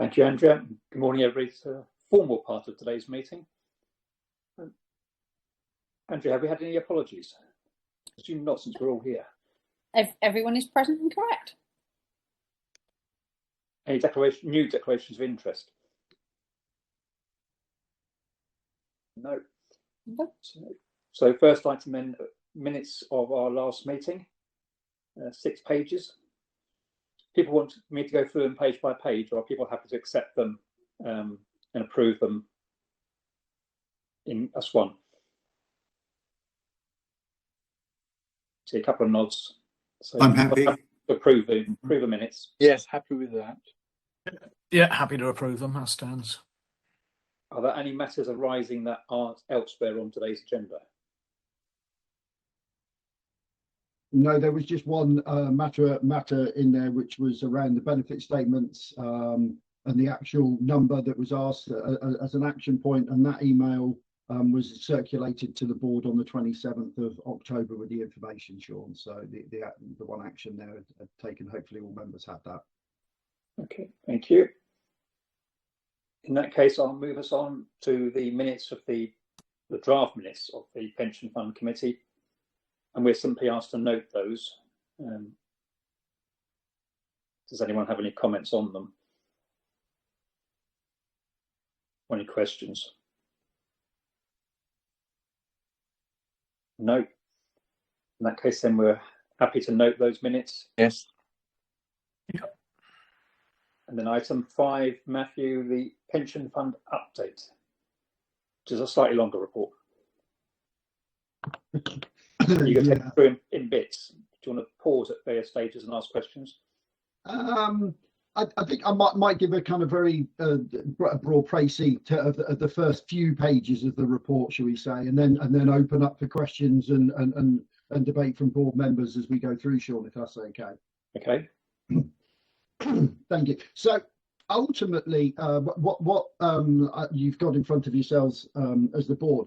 Thank you, Andrea. Good morning, everybody. It's a formal part of today's meeting. Andrea, have we had any apologies? Assume not, since we're all here. Everyone is present and correct. Any new declarations of interest? No. Nope. So first item then, minutes of our last meeting, 6 pages. People want me to go through them page by page, or are people happy to accept them and approve them in as one? See a couple of nods. So I'm happy to approve the minutes. Yes, happy with that. Yeah, happy to approve them as stands. Are there any matters arising that aren't elsewhere on today's agenda? No, there was just one matter in there, which was around the benefit statements and the actual number that was asked as an action point, and that email was circulated to the board on the 27th of October with the information, Sean. So the one action there had taken. Hopefully all members had that. Okay, thank you. In that case, I'll move us on to the minutes of the draft minutes of the Pension Fund Committee, and we're simply asked to note those. Does anyone have any comments on them? Or any questions? No. In that case, then we're happy to note those minutes. Yes. Yeah. And then item 5, Matthew, the pension fund update, which is a slightly longer report. You can take it through in bits. Do you want to pause at various stages and ask questions? I think I might give a kind of very broad précis of the first few pages of the report, shall we say, and then open up for questions and debate from board members as we go through, Sean, if that's okay. Okay. Thank you. So ultimately, what you've got in front of yourselves as the board,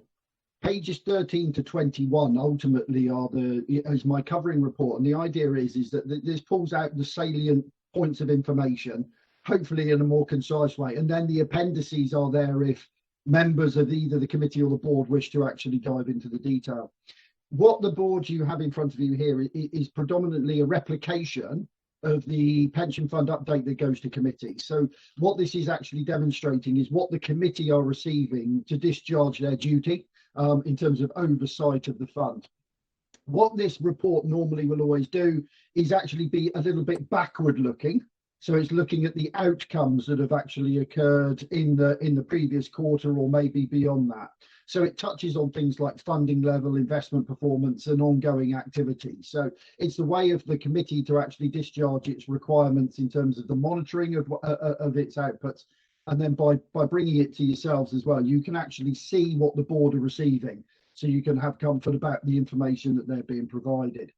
pages 13 to 21 ultimately is my covering report, and the idea is that this pulls out the salient points of information, hopefully in a more concise way, and then the appendices are there if members of either the committee or the board wish to actually dive into the detail. What the board you have in front of you here is predominantly a replication of the pension fund update that goes to committee. So what this is actually demonstrating is what the committee are receiving to discharge their duty in terms of oversight of the fund. What this report normally will always do is actually be a little bit backward looking. So it's looking at the outcomes that have actually occurred in the previous quarter or maybe beyond that. So it touches on things like funding level, investment performance and ongoing activities. So it's the way of the committee to actually discharge its requirements in terms of the monitoring of its outputs. And then by bringing it to yourselves as well, you can actually see what the board are receiving. So you can have comfort about the information that they're being provided.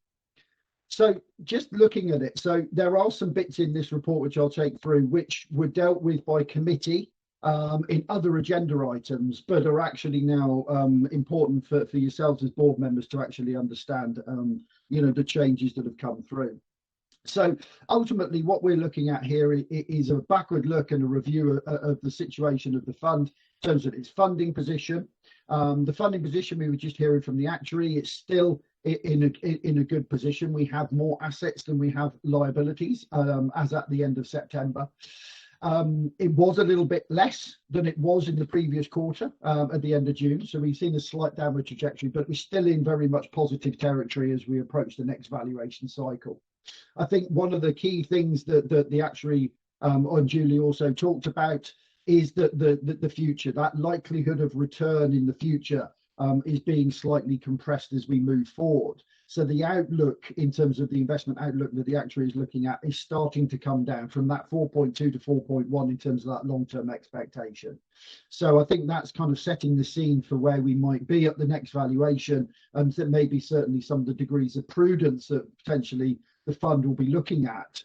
So just looking at it, so there are some bits in this report which I'll take through, which were dealt with by committee in other agenda items, but are actually now important for yourselves as board members to actually understand, the changes that have come through. So ultimately, what we're looking at here is a backward look and a review of the situation of the fund in terms of its funding position. The funding position, we were just hearing from the actuary, it's still in a good position. We have more assets than we have liabilities as at the end of September. It was a little bit less than it was in the previous quarter at the end of June. So we've seen a slight downward trajectory, but we're still in very much positive territory as we approach the next valuation cycle. I think one of the key things that the actuary and Julie also talked about is that the future, that likelihood of return in the future is being slightly compressed as we move forward. So the outlook in terms of the investment outlook that the actuary is looking at is starting to come down from that 4.2 to 4.1 in terms of that long-term expectation. So I think that's kind of setting the scene for where we might be at the next valuation, and that maybe certainly some of the degrees of prudence that potentially the fund will be looking at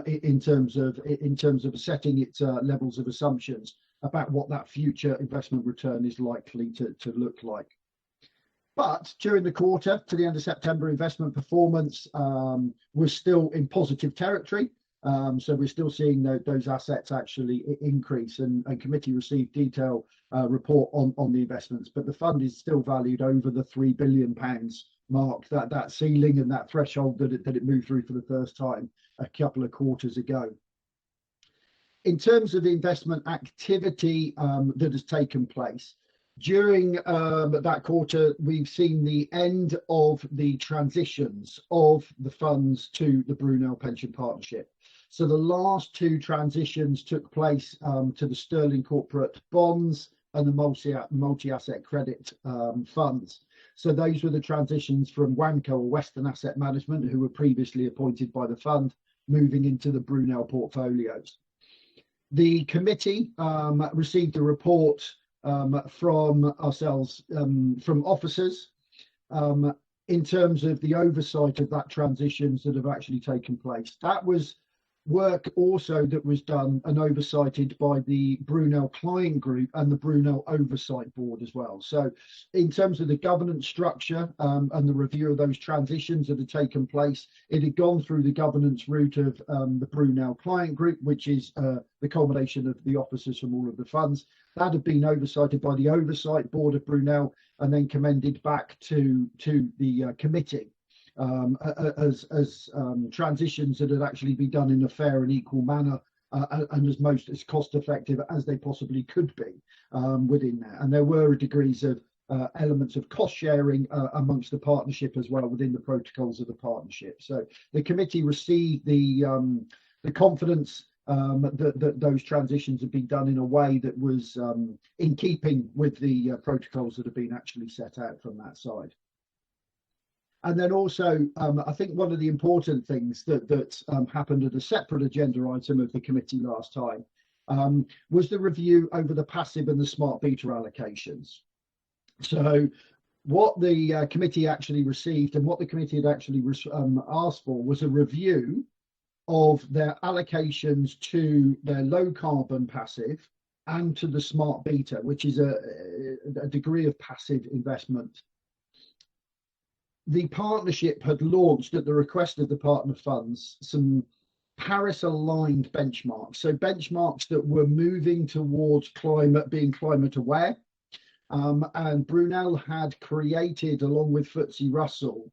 in terms of setting its levels of assumptions about what that future investment return is likely to look like. But during the quarter to the end of September, investment performance was still in positive territory. So we're still seeing those assets actually increase, and committee received detailed report on the investments, but the fund is still valued over the £3 billion mark, that ceiling and that threshold that it moved through for the first time a couple of quarters ago. In terms of the investment activity that has taken place, during that quarter, we've seen the end of the transitions of the funds to the Brunel Pension Partnership. So the last two transitions took place to the Sterling Corporate Bonds and the multi-asset credit funds. So those were the transitions from WAMCO or Western Asset Management, who were previously appointed by the fund, moving into the Brunel portfolios. The committee received a report from ourselves, from officers, in terms of the oversight of that transitions that have actually taken place. That was work also that was done and oversighted by the Brunel Client Group and the Brunel Oversight Board as well. So in terms of the governance structure and the review of those transitions that had taken place, it had gone through the governance route of the Brunel Client Group, which is the culmination of the officers from all of the funds. That had been oversighted by the Oversight Board of Brunel and then commended back to the committee. As transitions that had actually been done in a fair and equal manner and as cost effective as they possibly could be within that. And there were degrees of elements of cost sharing amongst the partnership as well within the protocols of the partnership. So the committee received the confidence that those transitions have been done in a way that was in keeping with the protocols that have been actually set out from that side. And then also, I think one of the important things that happened at a separate agenda item of the committee last time was the review over the passive and the smart beta allocations. So what the committee actually received and what the committee had actually asked for was a review of their allocations to their low carbon passive and to the smart beta, which is a degree of passive investment. The partnership had launched at the request of the partner funds some Paris-aligned benchmarks, so benchmarks that were moving towards being climate aware, and Brunel had created, along with FTSE Russell,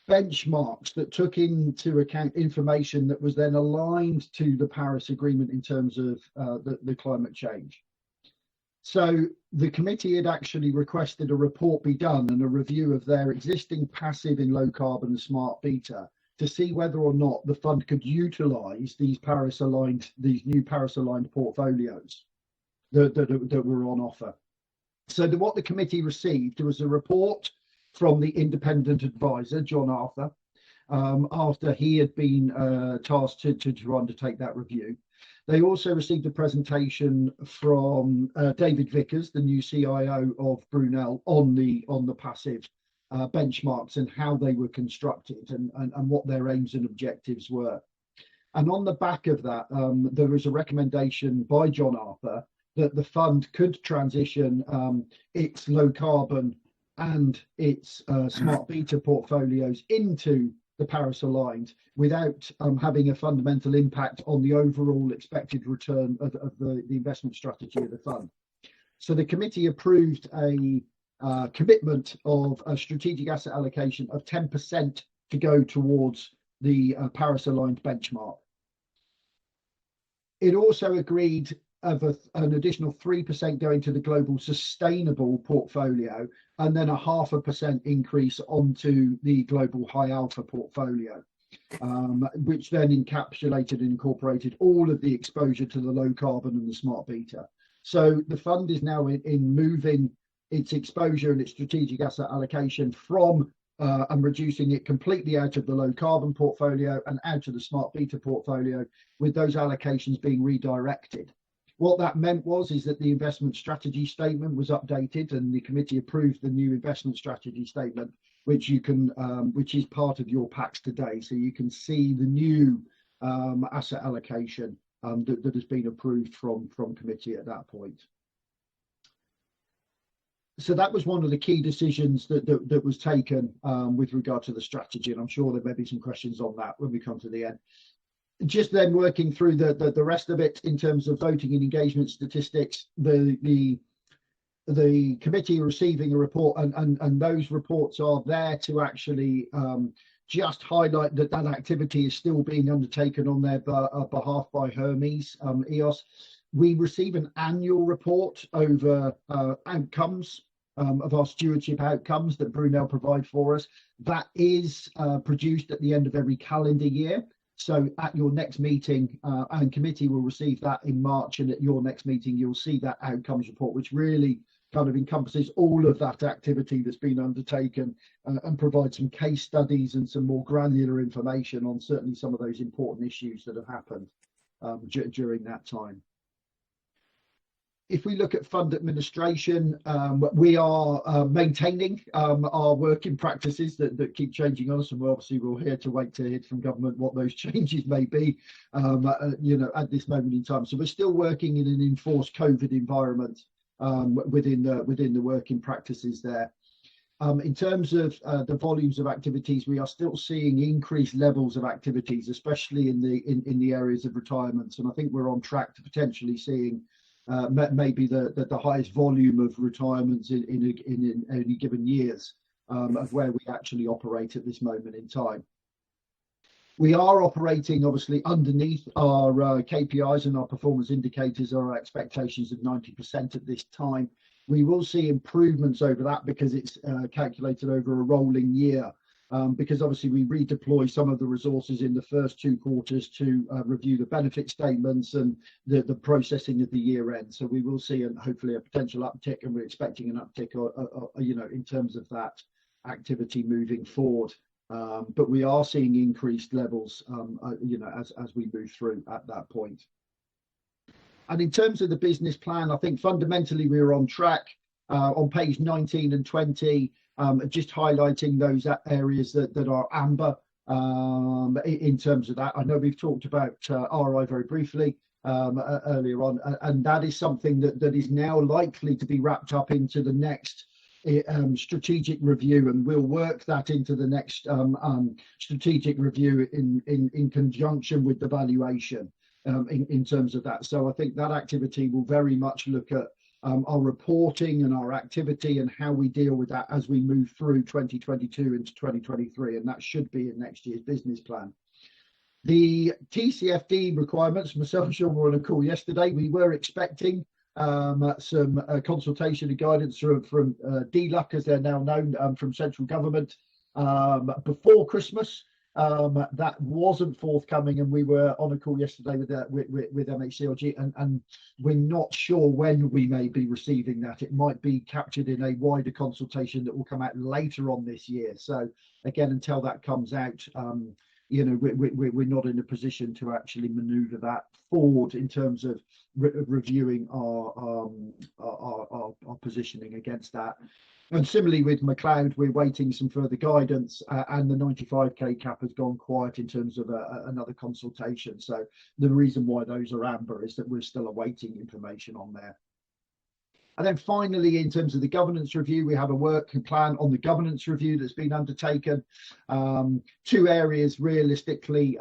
benchmarks that took into account information that was then aligned to the Paris Agreement in terms of the climate change. So the committee had actually requested a report be done and a review of their existing passive in low carbon and smart beta to see whether or not the fund could utilise these new Paris aligned portfolios that were on offer. So what the committee received was a report from the independent advisor, John Arthur, after he had been tasked to undertake that review. They also received a presentation from David Vickers, the new CIO of Brunel, on the passive benchmarks and how they were constructed and what their aims and objectives were. And on the back of that, there was a recommendation by John Arthur that the fund could transition its low carbon and its smart beta portfolios into the Paris aligned without having a fundamental impact on the overall expected return of the investment strategy of the fund. So the committee approved a commitment of a strategic asset allocation of 10% to go towards the Paris aligned benchmark. It also agreed of an additional 3% going to the global sustainable portfolio, and then a 0.5% increase onto the global high alpha portfolio, which then encapsulated and incorporated all of the exposure to the low carbon and the smart beta. So the fund is now in moving its exposure and its strategic asset allocation from and reducing it completely out of the low carbon portfolio and out of the smart beta portfolio, with those allocations being redirected. What that meant is that the investment strategy statement was updated, and the committee approved the new investment strategy statement, which you can, which is part of your packs today. So you can see the new asset allocation that has been approved from committee at that point. So that was one of the key decisions that was taken with regard to the strategy, and I'm sure there may be some questions on that when we come to the end. just then working through the rest of it in terms of voting and engagement statistics, the committee receiving a report, and those reports are there to actually just highlight that activity is still being undertaken on their behalf by Hermes EOS. We receive an annual report over outcomes of our stewardship outcomes that Brunel provide for us. That is produced at the end of every calendar year. So at your next meeting, and committee will receive that in March, and at your next meeting, you'll see that outcomes report, which really kind of encompasses all of that activity that's been undertaken, and provides some case studies and some more granular information on certainly some of those important issues that have happened during that time. If we look at fund administration, we are maintaining our working practices that keep changing on us, and we'll hear to hear from government what those changes may be, at this moment in time. So we're still working in an enforced COVID environment within the working practices there. In terms of the volumes of activities, we are still seeing increased levels of activities, especially in the areas of retirements, and I think we're on track to potentially seeing maybe the highest volume of retirements in any given years of where we actually operate at this moment in time. We are operating obviously underneath our KPIs and our performance indicators, our expectations of 90% at this time. We will see improvements over that because it's calculated over a rolling year. Because obviously we redeploy some of the resources in the first 2 quarters to review the benefit statements and the processing of the year end. So we will see hopefully a potential uptick, and we're expecting an uptick, in terms of that activity moving forward. But we are seeing increased levels, as we move through at that point. And in terms of the business plan, I think fundamentally we are on track. On page 19 and 20. Just highlighting those areas that are amber in terms of that. I know we've talked about RI very briefly earlier on, and that is something that is now likely to be wrapped up into the next strategic review, and we'll work that into the next strategic review in conjunction with the valuation in terms of that. So I think that activity will very much look at our reporting and our activity and how we deal with that as we move through 2022 into 2023, and that should be in next year's business plan. The TCFD requirements, myself and Sean were on a call yesterday. We were expecting some consultation and guidance from DLUC, as they're now known, from central government before Christmas. That wasn't forthcoming, and we were on a call yesterday with MHCLG, and we're not sure when we may be receiving that. It might be captured in a wider consultation that will come out later on this year. So again, until that comes out, we're not in a position to actually manoeuvre that forward in terms of reviewing our positioning against that. And similarly with McLeod, we're waiting some further guidance, and the 95k cap has gone quiet in terms of another consultation. So the reason why those are amber is that we're still awaiting information on there. And then finally, in terms of the governance review, we have a working plan on the governance review that's been undertaken. 2 areas realistically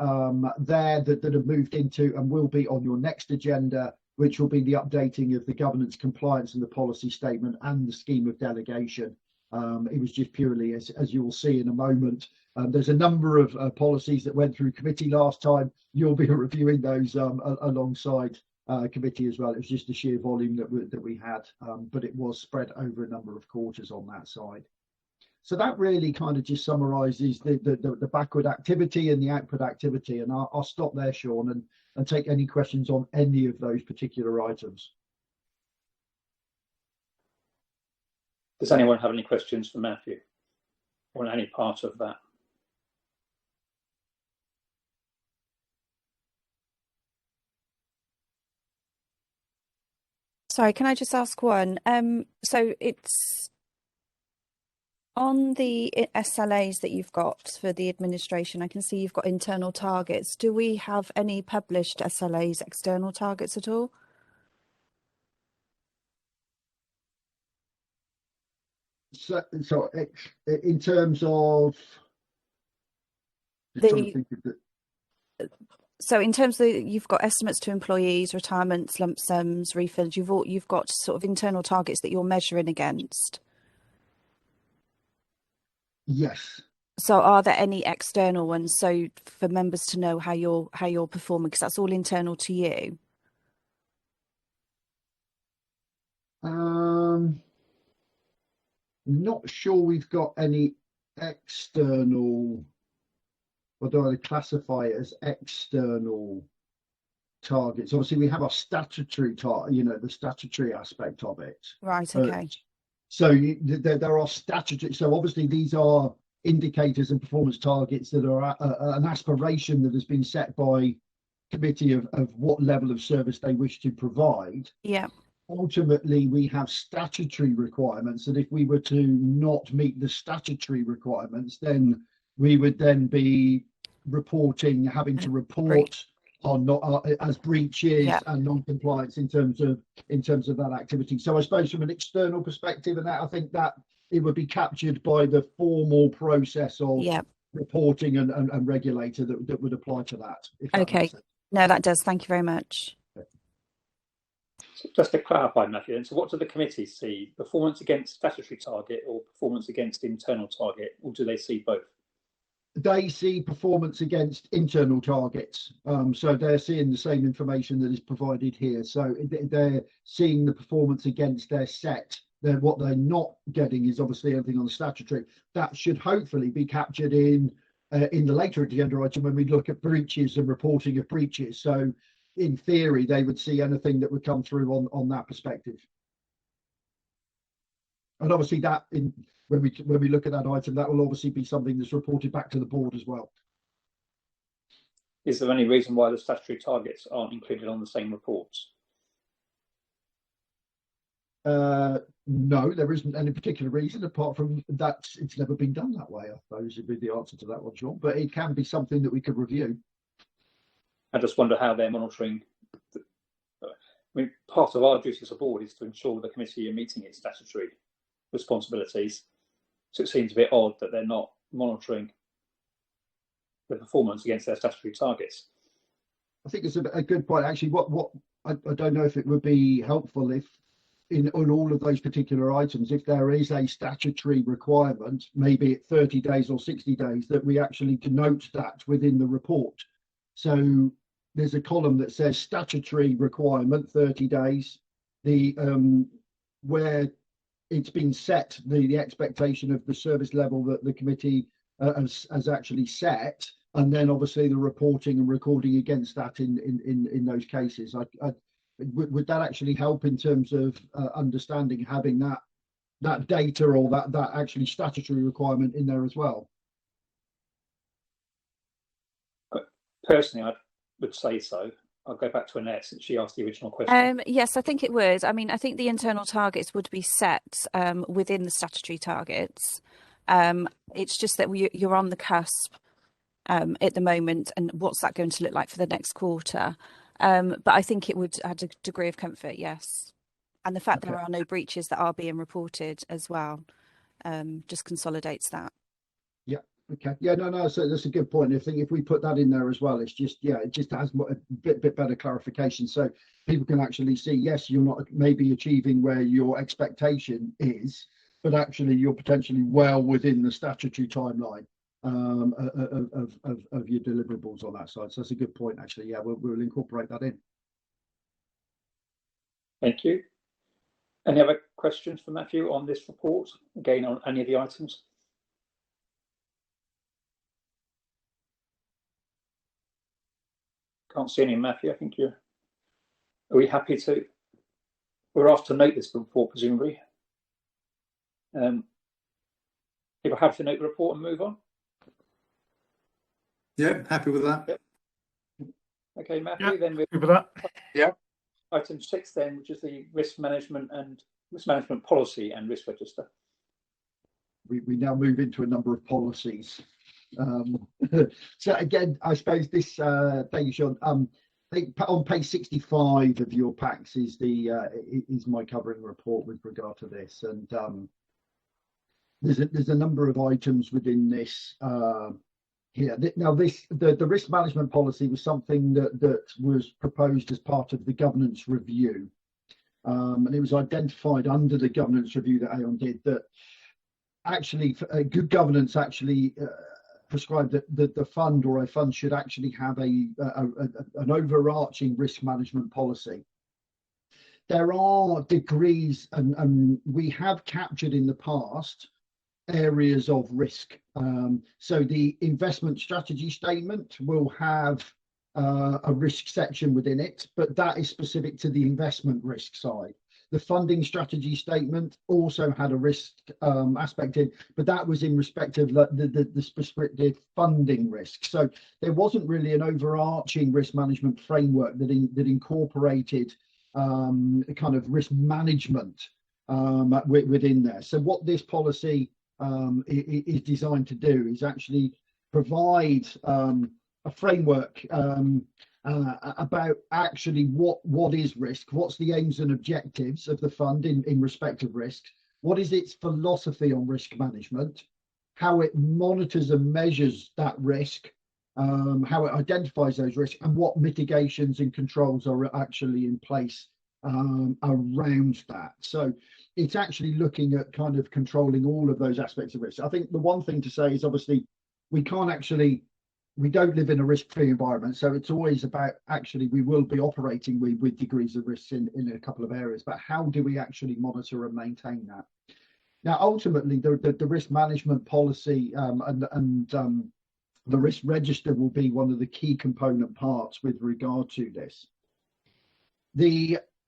there that have moved into and will be on your next agenda, which will be the updating of the governance compliance and the policy statement and the scheme of delegation. It was just purely, as you will see in a moment, there's a number of policies that went through committee last time. You'll be reviewing those alongside committee as well. It was just the sheer volume that we had, but it was spread over a number of quarters on that side. So that really kind of just summarises the backward activity and the output activity, and I'll stop there, Sean, and take any questions on any of those particular items. Does anyone have any questions for Matthew on any part of that? Sorry, can I just ask one? So it's on the SLAs that you've got for the administration. I can see you've got internal targets. Do we have any published SLAs, external targets at all? So in terms of So in terms of you've got estimates to employees, retirements, lump sums, refunds. You've got sort of internal targets that you're measuring against. Yes. So are there any external ones? So for members to know how you're performing, because that's all internal to you. Not sure we've got any external, or do I classify it as external targets? Obviously, we have our statutory the statutory aspect of it. Right. Okay. So there are statutory. So obviously, these are indicators and performance targets that are an aspiration that has been set by committee of what level of service they wish to provide. Yeah. Ultimately, we have statutory requirements that if we were to not meet the statutory requirements, then we would then be having to report on as breaches and non-compliance in terms of that activity. So I suppose from an external perspective, and that I think that it would be captured by the formal process of reporting and regulator that would apply to that. If that Okay. makes sense. No, that does. Thank you very much. So just to clarify, Matthew, and so what do the committees see? Performance against statutory target or performance against internal target, or do they see both? They see performance against internal targets. So they're seeing the same information that is provided here. So they're seeing the performance against their set. What they're not getting is obviously everything on the statutory. That should hopefully be captured in the later agenda item when we look at breaches and reporting of breaches. So in theory, they would see anything that would come through on that perspective. And obviously that when we look at that item, that will obviously be something that's reported back to the board as well. Is there any reason why the statutory targets aren't included on the same reports? No, there isn't any particular reason apart from that it's never been done that way, I suppose would be the answer to that one, Sean. But it can be something that we could review. I just wonder how they're monitoring. I mean, part of our duty as a board is to ensure the committee are meeting its statutory responsibilities. So it seems a bit odd that they're not monitoring the performance against their statutory targets. I think it's a good point. Actually, I don't know if it would be helpful if on all of those particular items, if there is a statutory requirement, maybe at 30 days or 60 days, that we actually denote that within the report. So there's a column that says statutory requirement 30 days, where it's been set, the expectation of the service level that the committee has actually set, and then obviously the reporting and recording against that in those cases. Would that actually help in terms of understanding having that data or that actually statutory requirement in there as well? Personally, I would say so. I'll go back to Annette since she asked the original question. Yes, I think it would. I mean, I think the internal targets would be set within the statutory targets. It's just that you're on the cusp at the moment, and what's that going to look like for the next quarter? But I think it would add a degree of comfort, yes. And the fact there are no breaches that are being reported as well just consolidates that. Yeah. Okay. Yeah. No. So that's a good point. I think if we put that in there as well, it's just it just has a bit better clarification, so people can actually see. Yes, you're not maybe achieving where your expectation is, but actually you're potentially well within the statutory timeline of your deliverables on that side. So that's a good point, actually. Yeah, we'll incorporate that in. Thank you. Any other questions for Matthew on this report? Again, on any of the items? Can't see any, Matthew. I think are we happy to? We're asked to note this report, presumably. People happy to note the report and move on? Yeah, happy with that. Yep. Okay, Matthew. Then we're with that. Yeah. Item 6, then, which is the risk management policy and risk register. We now move into a number of policies. So again, I suppose this. Thank you, Sean. I think on page 65 of your packs is my covering report with regard to this, and there's a number of items within this here. Now, the risk management policy was something that was proposed as part of the governance review, and it was identified under the governance review that Aon did that actually good governance actually prescribed that the fund or a fund should actually have an overarching risk management policy. There are degrees, and we have captured in the past areas of risk. So the investment strategy statement will have a risk section within it, but that is specific to the investment risk side. The funding strategy statement also had a risk aspect in, but that was in respect of the prescriptive funding risk. So there wasn't really an overarching risk management framework that incorporated kind of risk management within there. So what this policy is designed to do is actually provide a framework about actually what is risk, what's the aims and objectives of the fund in respect of risk, what is its philosophy on risk management, how it monitors and measures that risk, how it identifies those risks, and what mitigations and controls are actually in place around that. So it's actually looking at kind of controlling all of those aspects of risk. I think the one thing to say is obviously we don't live in a risk-free environment, so it's always about actually we will be operating with degrees of risk in a couple of areas, but how do we actually monitor and maintain that? Now, ultimately, the risk management policy and the risk register will be one of the key component parts with regard to this.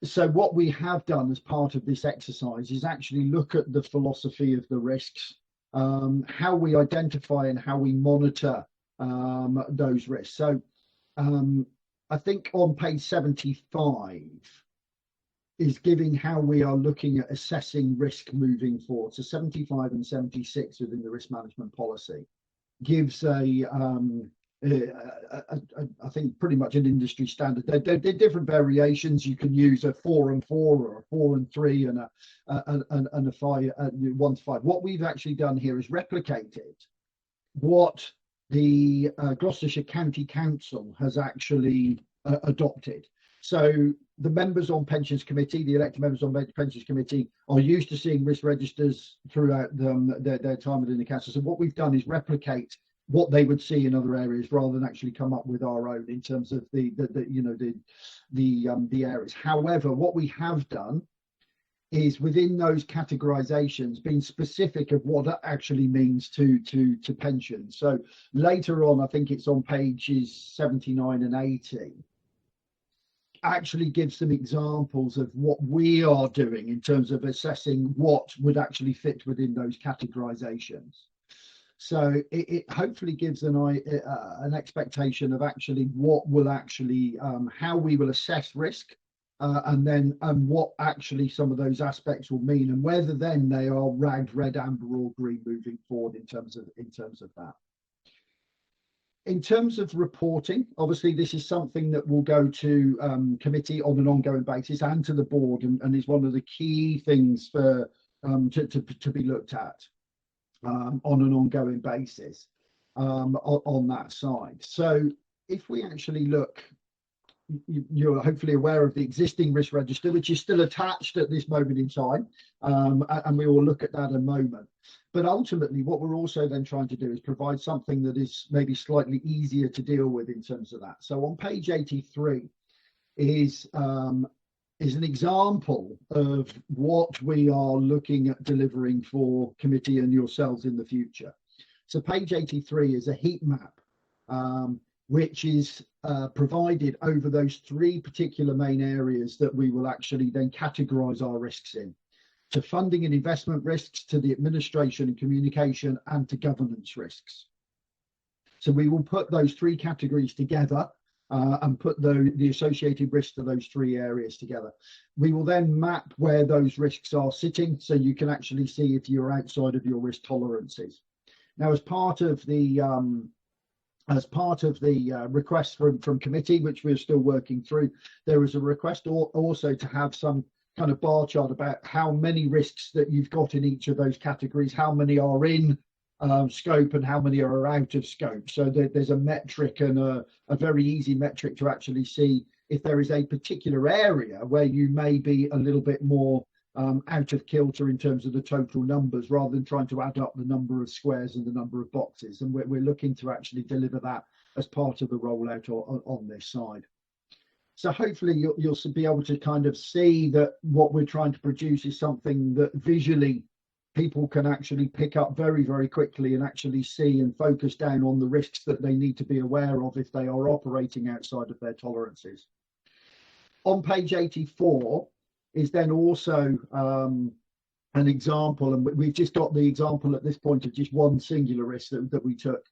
So what we have done as part of this exercise is actually look at the philosophy of the risks, how we identify and how we monitor those risks. So I think on page 75 is giving how we are looking at assessing risk moving forward. So 75 and 76 within the risk management policy gives I think pretty much an industry standard. They're different variations. You can use a 4 and 4 or a 4 and 3 and a 5, 1 to 5. What we've actually done here is replicated what the Gloucestershire County Council has actually adopted. So the members on Pensions Committee, the elected members on Pensions Committee, are used to seeing risk registers throughout their time within the council. So what we've done is replicate what they would see in other areas rather than actually come up with our own in terms of the areas. However, what we have done is within those categorizations being specific of what it actually means to pensions. So later on, I think it's on pages 79 and 80, actually gives some examples of what we are doing in terms of assessing what would actually fit within those categorizations. So it hopefully gives an expectation of actually what will actually how we will assess risk, and then what actually some of those aspects will mean, and whether then they are RAG, red, amber, or green moving forward in terms of that. In terms of reporting, obviously this is something that will go to committee on an ongoing basis and to the board, and is one of the key things for to be looked at on an ongoing basis on that side. So if we actually look, you're hopefully aware of the existing risk register, which is still attached at this moment in time, and we will look at that in a moment. But ultimately, what we're also then trying to do is provide something that is maybe slightly easier to deal with in terms of that. So on page 83 is an example of what we are looking at delivering for committee and yourselves in the future. So page 83 is a heat map, which is provided over those 3 particular main areas that we will actually then categorize our risks in: to funding and investment risks, to the administration and communication, and to governance risks. So we will put those 3 categories together and put the associated risks to those 3 areas together. We will then map where those risks are sitting, so you can actually see if you're outside of your risk tolerances. Now, as part of the request from committee, which we're still working through, there is a request also to have some kind of bar chart about how many risks that you've got in each of those categories, how many are in scope and how many are out of scope. So there's a metric and a very easy metric to actually see if there is a particular area where you may be a little bit more out of kilter in terms of the total numbers, rather than trying to add up the number of squares and the number of boxes. And we're looking to actually deliver that as part of the rollout on this side. So hopefully you'll be able to kind of see that what we're trying to produce is something that visually people can actually pick up very, very quickly and actually see and focus down on the risks that they need to be aware of if they are operating outside of their tolerances. On page 84 is then also an example, and we've just got the example at this point of just one singular risk that we took,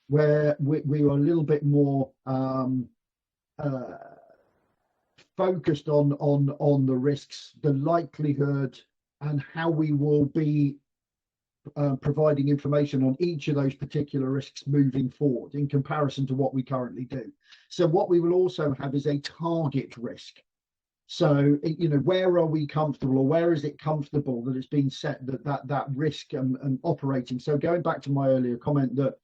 where we were a little bit more focused on the risks, the likelihood, and how we will be providing information on each of those particular risks moving forward in comparison to what we currently do. So what we will also have is a target risk. So, you know, where are we comfortable, or where is it comfortable that it's been set that risk and operating? So going back to my earlier comment that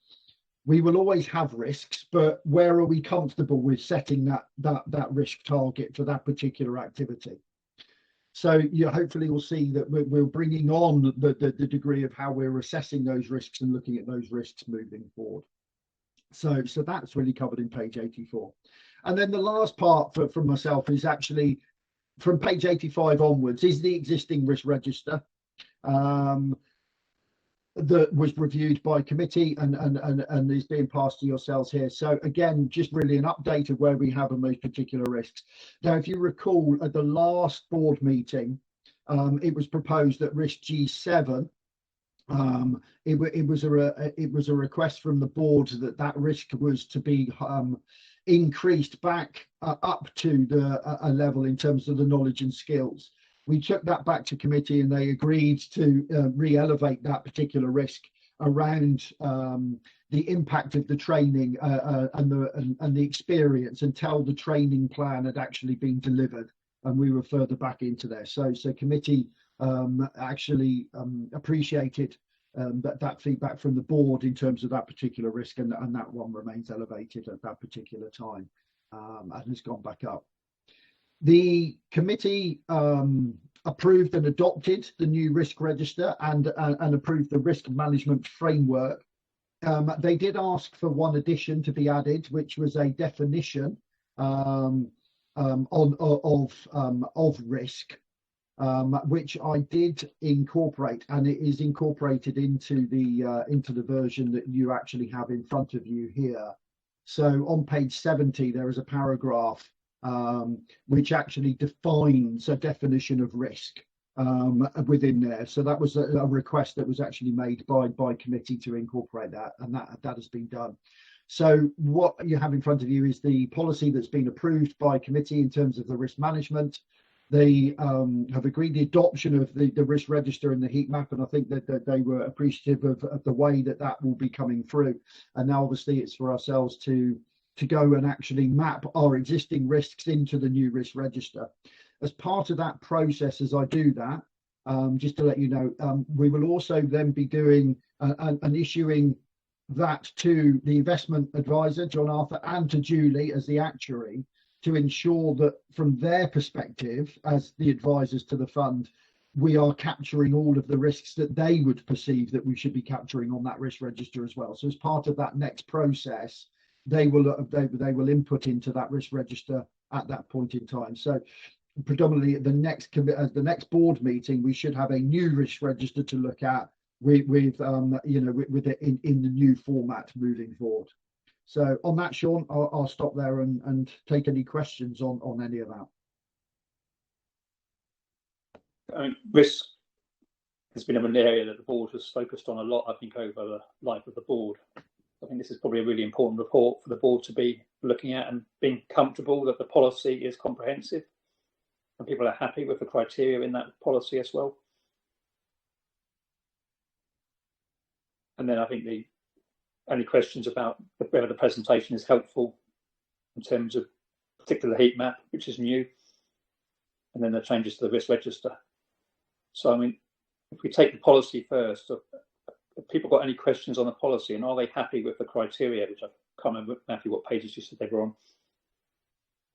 we will always have risks, but where are we comfortable with setting that risk target for that particular activity? So you hopefully will see that we're bringing on the degree of how we're assessing those risks and looking at those risks moving forward. So that's really covered in page 84. And then the last part from myself is actually from page 85 onwards is the existing risk register that was reviewed by committee and is being passed to yourselves here. So again, just really an update of where we have on those particular risks. Now, if you recall, at the last board meeting, it was proposed that risk G7, it was a request from the board that risk was to be increased back up to a level in terms of the knowledge and skills. We took that back to committee and they agreed to re-elevate that particular risk around the impact of the training and the experience until the training plan had actually been delivered and we were further back into there. So committee actually appreciated that feedback from the board in terms of that particular risk, and that one remains elevated at that particular time and has gone back up. The committee approved and adopted the new risk register and approved the risk management framework. They did ask for one addition to be added, which was a definition of risk, which I did incorporate, and it is incorporated into the version that you actually have in front of you here. So on page 70, there is a paragraph which actually defines a definition of risk within there. So that was a request that was actually made by committee to incorporate that, and that has been done. So what you have in front of you is the policy that's been approved by committee in terms of the risk management. They have agreed the adoption of the risk register and the heat map, and I think that they were appreciative of the way that will be coming through. And now obviously it's for ourselves to go and actually map our existing risks into the new risk register. As part of that process, as I do that, just to let you know, we will also then be doing and issuing that to the investment advisor, John Arthur, and to Julie as the actuary, to ensure that from their perspective, as the advisors to the fund, we are capturing all of the risks that they would perceive that we should be capturing on that risk register as well. So as part of that next process, they will input into that risk register at that point in time. So predominantly at the next board meeting, we should have a new risk register to look at with it in the new format moving forward. So on that, Sean, I'll stop there and take any questions on any of that. I mean, risk has been an area that the board has focused on a lot, I think, over the life of the board. I think this is probably a really important report for the board to be looking at and being comfortable that the policy is comprehensive and people are happy with the criteria in that policy as well. And then I think the only questions about whether the presentation is helpful in terms of particular heat map, which is new, and then the changes to the risk register. So, I mean, if we take the policy first, have people got any questions on the policy, and are they happy with the criteria, which I can't remember, Matthew, what pages you said they were on.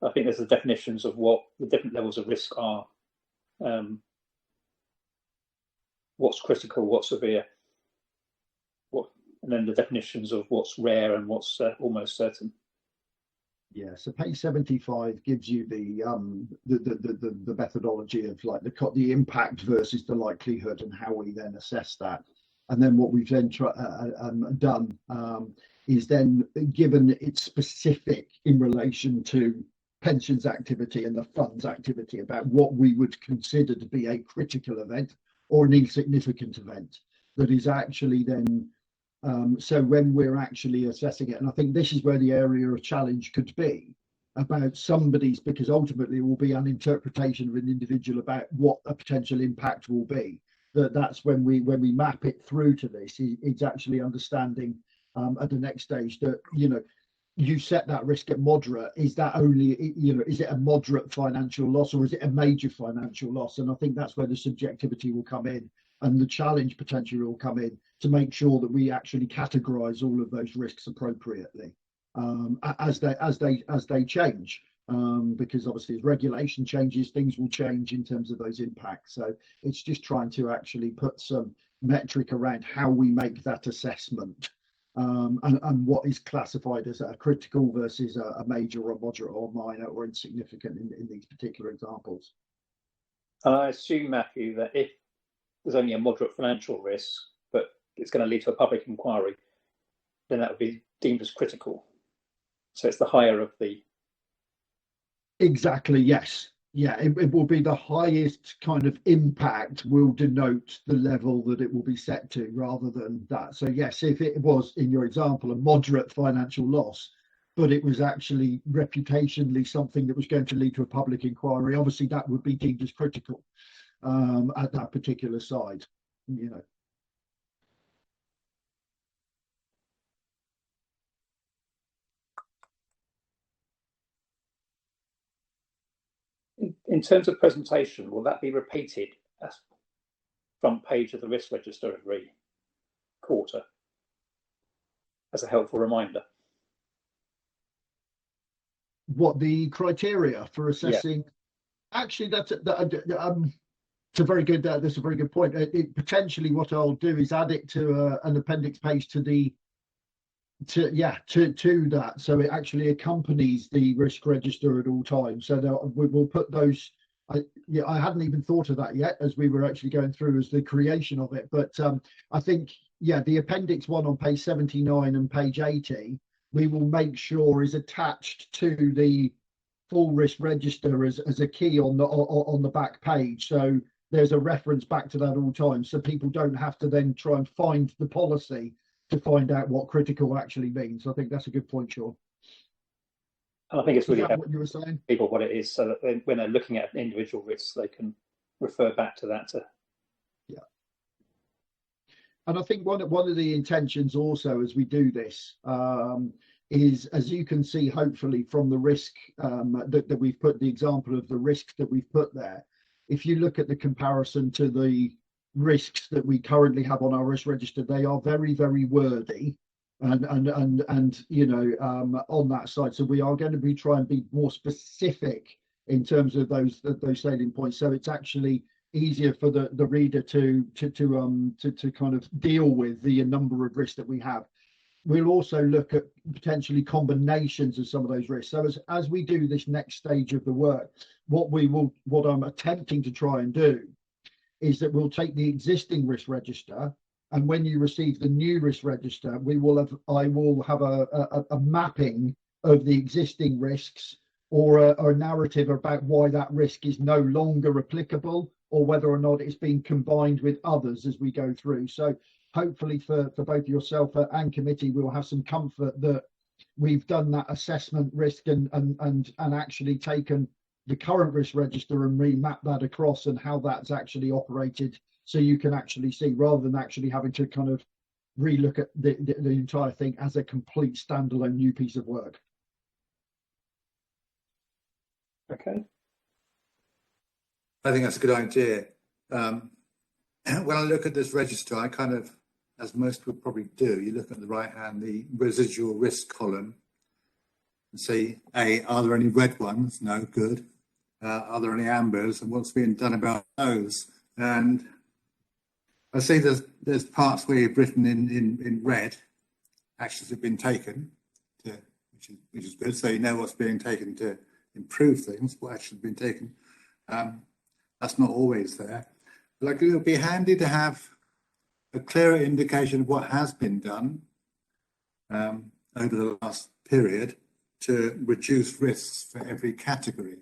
I think there's the definitions of what the different levels of risk are. What's critical, what's severe, and then the definitions of what's rare and what's almost certain. Yeah, so page 75 gives you the methodology of like the impact versus the likelihood and how we then assess that. And then what we've then done is then given it's specific in relation to pensions activity and the funds activity about what we would consider to be a critical event or an insignificant event that is actually then so when we're actually assessing it, and I think this is where the area of challenge could be about somebody's, because ultimately it will be an interpretation of an individual about what a potential impact will be. That's when we map it through to this, it's actually understanding at the next stage that, you know, you set that risk at moderate. Is that only, you know, is it a moderate financial loss or is it a major financial loss? And I think that's where the subjectivity will come in and the challenge potentially will come in to make sure that we actually categorize all of those risks appropriately as they change. Because obviously as regulation changes, things will change in terms of those impacts. So it's just trying to actually put some metric around how we make that assessment and what is classified as a critical versus a major or moderate or minor or insignificant in these particular examples. I assume, Matthew, that if there's only a moderate financial risk, but it's going to lead to a public inquiry, then that would be deemed as critical. So it's the higher of the... Exactly, yes. Yeah, it will be the highest kind of impact will denote the level that it will be set to rather than that. So yes, if it was, in your example, a moderate financial loss, but it was actually reputationally something that was going to lead to a public inquiry, obviously that would be deemed as critical at that particular side, you know. In terms of presentation, will that be repeated as front page of the risk register every quarter as a helpful reminder? What the criteria for assessing? Yeah. Actually, that's a very good. That's a very good point. Potentially, what I'll do is add it to an appendix page to that, so it actually accompanies the risk register at all times. So we will put those. I hadn't even thought of that yet as we were actually going through as the creation of it. But I think the appendix 1 on page 79 and page 80, we will make sure is attached to the full risk register as a key on the back page. So there's a reference back to that all times, so people don't have to then try and find the policy to find out what critical actually means. I think that's a good point, Sean. I think it's really helpful what you were saying, people what it is, so that when they're looking at individual risks, they can refer back to that. Yeah. And I think one of the intentions also as we do this is, as you can see, hopefully from the risk that we've put, the example of the risks that we've put there, if you look at the comparison to the risks that we currently have on our risk register, they are very, very wordy and you know, on that side. So we are going to be trying to be more specific in terms of those salient points. So it's actually easier for the reader to kind of deal with the number of risks that we have. We'll also look at potentially combinations of some of those risks. So as we do this next stage of the work, what I'm attempting to try and do is that we'll take the existing risk register, and when you receive the new risk register, I will have a mapping of the existing risks or a narrative about why that risk is no longer applicable or whether or not it's being combined with others as we go through. So hopefully for both yourself and committee, we'll have some comfort that we've done that assessment risk and actually taken the current risk register and remap that across and how that's actually operated, so you can actually see, rather than actually having to kind of relook at the entire thing as a complete standalone new piece of work. Okay. I think that's a good idea. When I look at this register, I kind of as most would probably do, you look at the right hand, the residual risk column, and see, are there any red ones? No, good. Are there any ambers? And what's being done about those? And I see there's parts where you've written in red, actions have been taken, which is good. So you know what's being taken to improve things, what actions have been taken. That's not always there. Like, it would be handy to have a clearer indication of what has been done over the last period to reduce risks for every category.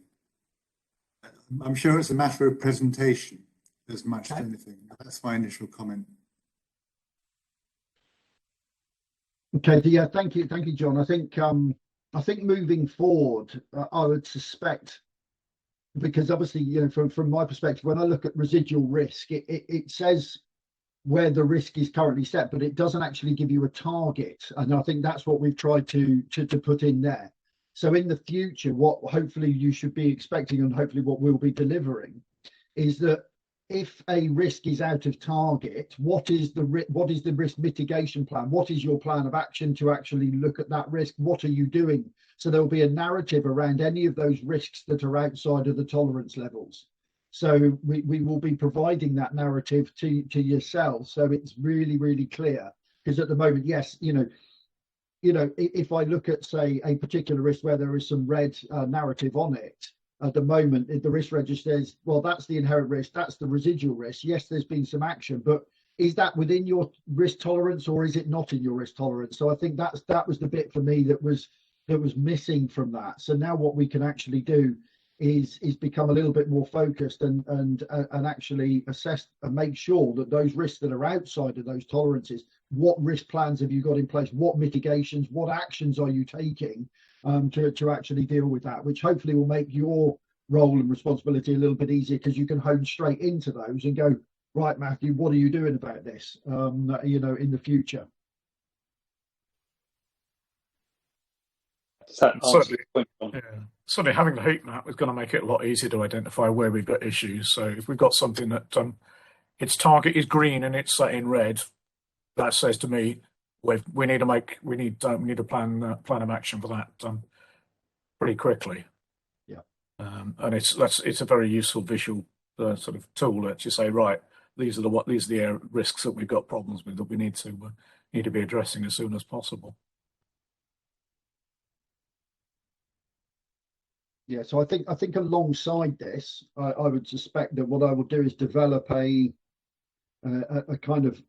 I'm sure it's a matter of presentation as much as anything. That's my initial comment. Okay, yeah, thank you, John. I think moving forward, I would suspect, because obviously, you know, from my perspective, when I look at residual risk, it says where the risk is currently set, but it doesn't actually give you a target. And I think that's what we've tried to put in there. So in the future, what hopefully you should be expecting, and hopefully what we'll be delivering, is that if a risk is out of target, what is the risk mitigation plan? What is your plan of action to actually look at that risk? What are you doing? So there'll be a narrative around any of those risks that are outside of the tolerance levels. So we will be providing that narrative to yourselves, so it's really, really clear. Because at the moment, yes, you know, if I look at, say, a particular risk where there is some red narrative on it, at the moment, the risk register says, well, that's the inherent risk, that's the residual risk. Yes, there's been some action, but is that within your risk tolerance or is it not in your risk tolerance? So I think that was the bit for me that was missing from that. So now what we can actually do is become a little bit more focused and actually assess and make sure that those risks that are outside of those tolerances, what risk plans have you got in place? What mitigations, what actions are you taking to actually deal with that, which hopefully will make your role and responsibility a little bit easier, because you can hone straight into those and go, right, Matthew, what are you doing about this, you know, in the future? Certainly having the heat map is going to make it a lot easier to identify where we've got issues. So if we've got something that its target is green and it's set in red, that says to me we need a plan of action for that pretty quickly. Yeah, and it's a very useful visual sort of tool that you say, right, these are the risks that we've got problems with that we need to be addressing as soon as possible. Yeah, so I think alongside this, I would suspect that what I will do is develop a kind of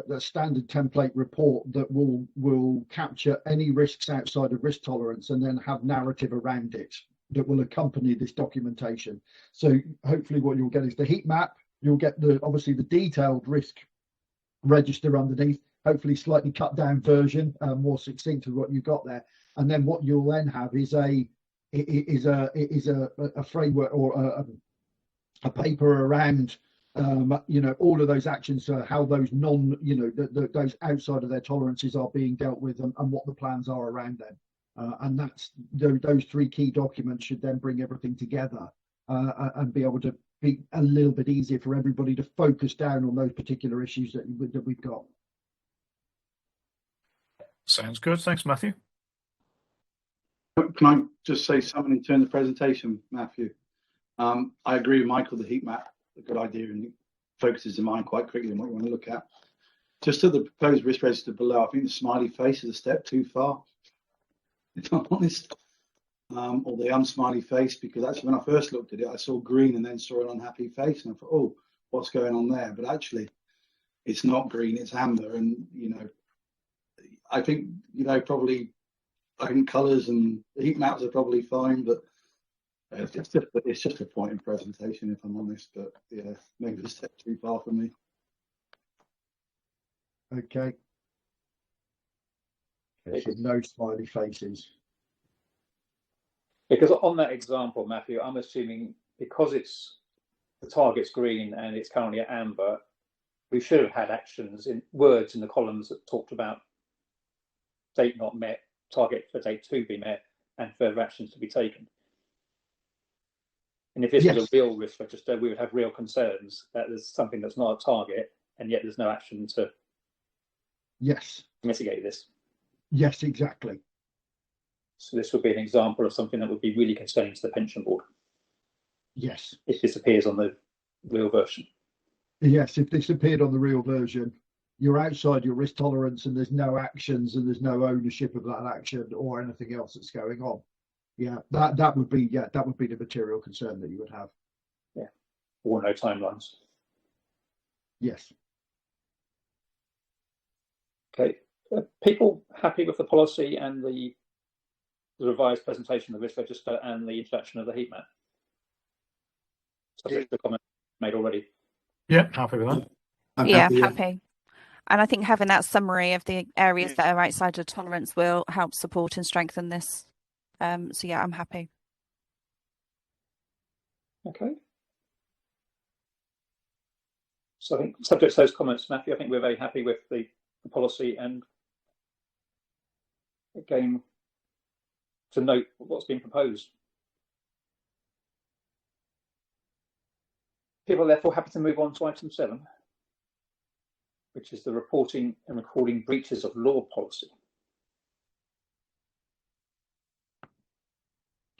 a standard template report that will capture any risks outside of risk tolerance, and then have narrative around it that will accompany this documentation. So hopefully what you'll get is the heat map. You'll get obviously the detailed risk register underneath, hopefully slightly cut down version, more succinct to what you've got there. And then what you'll then have is a framework or a paper around you know, all of those actions, how those those outside of their tolerances are being dealt with, and what the plans are around them. And that's those three key documents should then bring everything together and be able to be a little bit easier for everybody to focus down on those particular issues that we've got. Sounds good. Thanks, Matthew. Can I just say something in terms of presentation, Matthew? I agree with Michael, the heat map, a good idea, and it focuses the mind quite quickly on what you want to look at. Just to the proposed risk register below, I think the smiley face is a step too far, if I'm honest, or the unsmiley face, because actually when I first looked at it, I saw green and then saw an unhappy face, and I thought, oh, what's going on there? But actually, it's not green, it's amber, and, you know, I think, you know, probably, I think colours and heat maps are probably fine, but it's just a point in presentation, if I'm honest. But yeah, maybe a step too far for me. Okay. So no smiley faces. Because on that example, Matthew, I'm assuming because it's the target's green and it's currently at amber, we should have had actions in words in the columns that talked about date not met, target for date to be met, and further actions to be taken. And if this was a real risk register, we would have real concerns that there's something that's not a target, and yet there's no action to Yes. to mitigate this. Yes, exactly. So this would be an example of something that would be really concerning to the pension board. Yes. If this appears on the real version. Yes, if this appeared on the real version, you're outside your risk tolerance and there's no actions and there's no ownership of that action or anything else that's going on. Yeah, that would be the material concern that you would have. Yeah, or no timelines. Yes. Okay, people happy with the policy and the revised presentation of the risk register and the introduction of the heat map? Subject to the comment made already. Yeah, happy with that. I'm Yeah, happy, happy. And I think having that summary of the areas that are outside of tolerance will help support and strengthen this. So yeah, I'm happy. Okay. So I think subject to those comments, Matthew, I think we're very happy with the policy, and again, to note what's been proposed. People are therefore happy to move on to item 7, which is the reporting and recording breaches of law policy.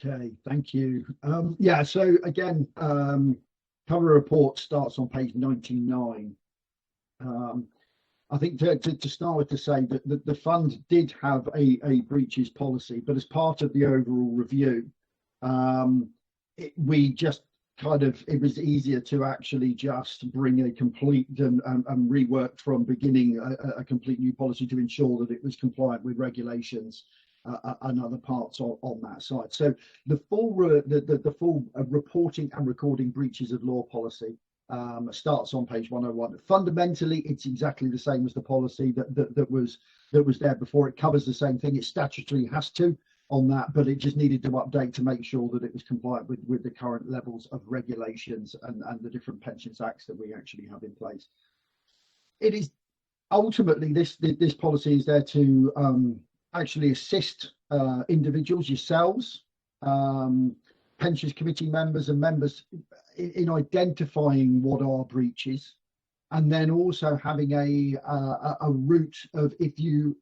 Okay, thank you. Yeah, so again, cover report starts on page 99. I think to start with, to say that the fund did have a breaches policy, but as part of the overall review, we just it was easier to actually just bring a complete and rework from beginning a complete new policy to ensure that it was compliant with regulations and other parts on that side. So the full reporting and recording breaches of law policy starts on page 101. Fundamentally, it's exactly the same as the policy that was there before. It covers the same thing. It statutorily has to on that, but it just needed to update to make sure that it was compliant with the current levels of regulations and the different pensions acts that we actually have in place. It is ultimately this policy is there to actually assist individuals, yourselves, pensions committee members and members in identifying what are breaches, and then also having a route of, if you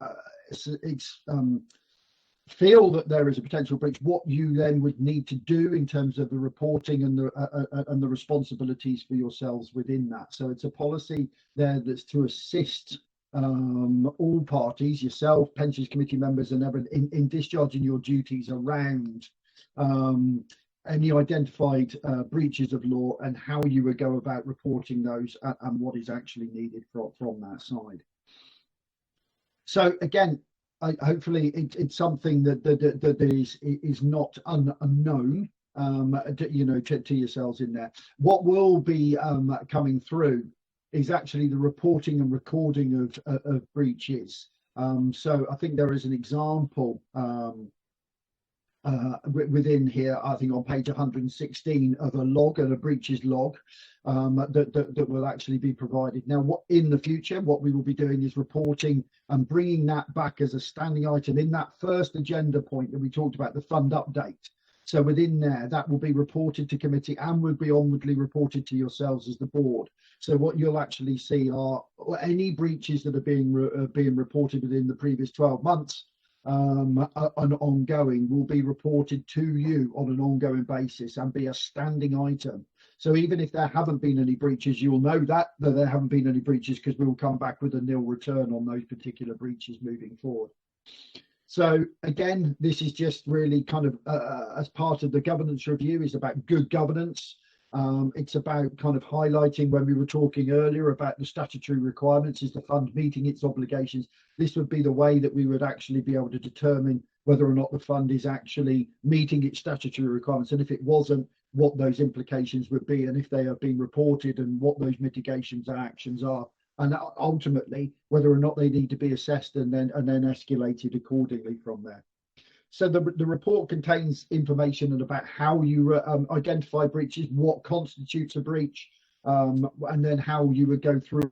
feel that there is a potential breach, what you then would need to do in terms of the reporting and the responsibilities for yourselves within that. So it's a policy there that's to assist all parties, yourself, pensions committee members, and everything in discharging your duties around any identified breaches of law and how you would go about reporting those and what is actually needed from that side. So again, hopefully it's something that is not unknown, to yourselves in there. What will be coming through is actually the reporting and recording of breaches. So I think there is an example within here, I think on page 116, of a log and a breaches log that will actually be provided. Now, what in the future, what we will be doing is reporting and bringing that back as a standing item in that first agenda point that we talked about, the fund update. So within there, that will be reported to committee and will be onwardly reported to yourselves as the board. So what you'll actually see are any breaches that are being reported within the previous 12 months and ongoing will be reported to you on an ongoing basis and be a standing item. So even if there haven't been any breaches, you will know that there haven't been any breaches, because we will come back with a nil return on those particular breaches moving forward. So again, this is just really kind of as part of the governance review, is about good governance. It's about kind of highlighting, when we were talking earlier about the statutory requirements, is the fund meeting its obligations. This would be the way that we would actually be able to determine whether or not the fund is actually meeting its statutory requirements, and if it wasn't, what those implications would be, and if they are being reported, and what those mitigations and actions are, and ultimately whether or not they need to be assessed and then escalated accordingly from there. So the report contains information about how you identify breaches, what constitutes a breach, and then how you would go through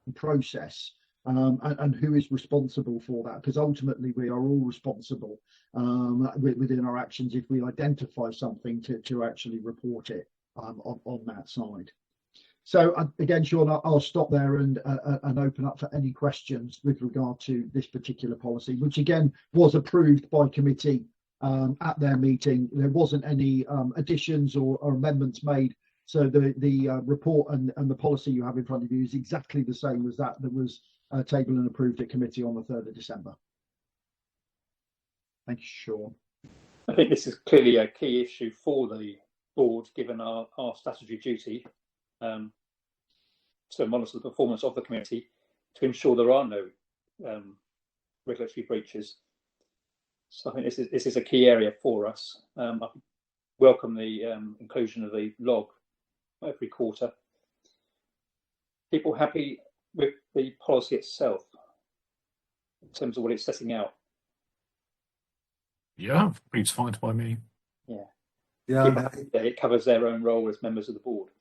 the process, and who is responsible for that, because ultimately we are all responsible within our actions if we identify something to actually report it on that side. So again, Sean, I'll stop there and open up for any questions with regard to this particular policy, which again was approved by committee at their meeting. There wasn't any additions or amendments made. So the report and the policy you have in front of you is exactly the same as that was tabled and approved at committee on the 3rd of December. Thank you, Sean. I think this is clearly a key issue for the board, given our statutory duty to monitor the performance of the committee to ensure there are no regulatory breaches. So I think this is a key area for us. I welcome the inclusion of the log every quarter. People happy with the policy itself in terms of what it's setting out? Yeah, it's fine by me. Yeah. Yeah, It covers their own role as members of the board.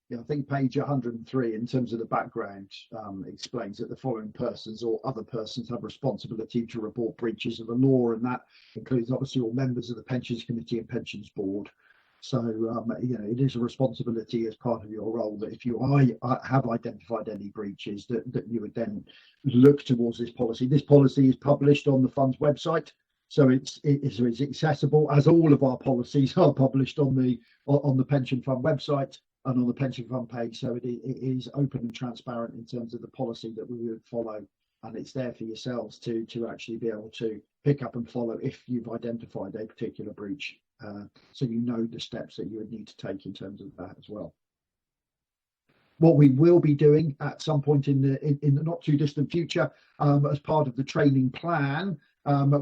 Yeah, I think page 103 in terms of the background explains that the following persons or other persons have responsibility to report breaches of the law, and that includes obviously all members of the Pensions Committee and Pensions Board. So, you know, it is a responsibility as part of your role that if you have identified any breaches, that you would then look towards this policy. This policy is published on the fund's website, so it's accessible, as all of our policies are published on the pension fund website and on the pension fund page. So it is open and transparent in terms of the policy that we would follow, and it's there for yourselves to actually be able to pick up and follow if you've identified a particular breach. So you know the steps that you would need to take in terms of that as well. What we will be doing at some point in the not too distant future, as part of the training plan,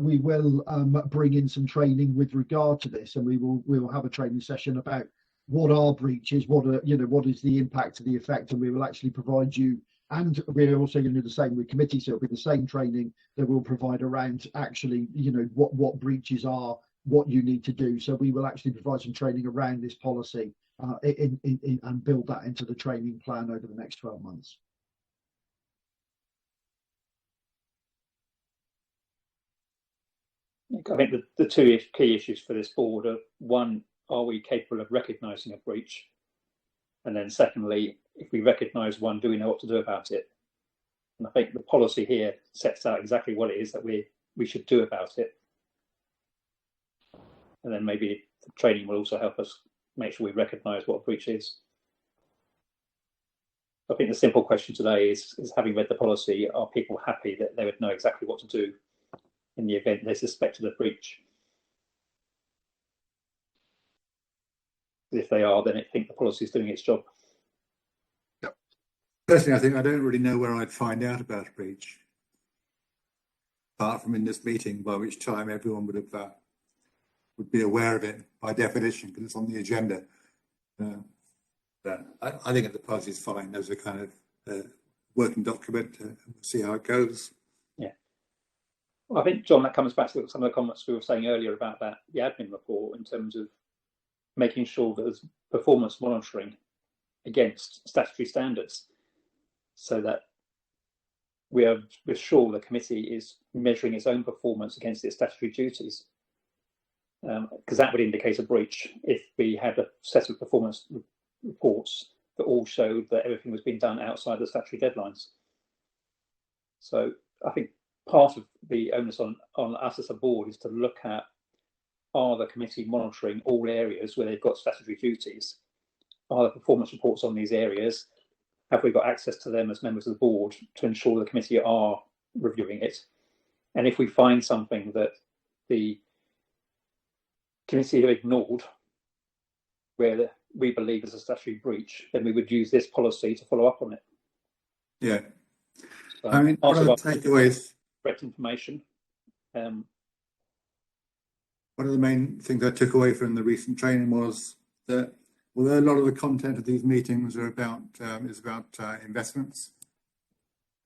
we will bring in some training with regard to this, and we will have a training session about what are breaches, what is the impact of the effect, and we will actually provide you. And we're also going to do the same with committee, so it'll be the same training that we'll provide around actually, what breaches are, what you need to do. So we will actually provide some training around this policy and build that into the training plan over the next 12 months. I think the two key issues for this board are, one, are we capable of recognising a breach? And then secondly, if we recognise one, do we know what to do about it? And I think the policy here sets out exactly what it is that we should do about it. And then maybe the training will also help us make sure we recognise what a breach is. I think the simple question today is having read the policy, are people happy that they would know exactly what to do in the event they suspected a breach? If they are, then I think the policy is doing its job. personally, I think I don't really know where I'd find out about a breach, apart from in this meeting, by which time everyone would be aware of it by definition because it's on the agenda. But I think the policy is fine. There's a kind of working document. We'll see how it goes. Yeah. Well, I think, John, that comes back to some of the comments we were saying earlier about the admin report in terms of making sure that there's performance monitoring against statutory standards, so that we're sure the committee is measuring its own performance against its statutory duties. Because that would indicate a breach if we had a set of performance reports that all showed that everything was being done outside the statutory deadlines. So I think part of the onus on us as a board is to look at, are the committee monitoring all areas where they've got statutory duties? Are the performance reports on these areas? Have we got access to them as members of the board to ensure the committee are reviewing it? And if we find something that the committee have ignored, where we believe is a statutory breach, then we would use this policy to follow up on it. Yeah. So, I mean, one of the takeaways. Correct information. One of the main things I took away from the recent training was that although a lot of the content of these meetings are about investments,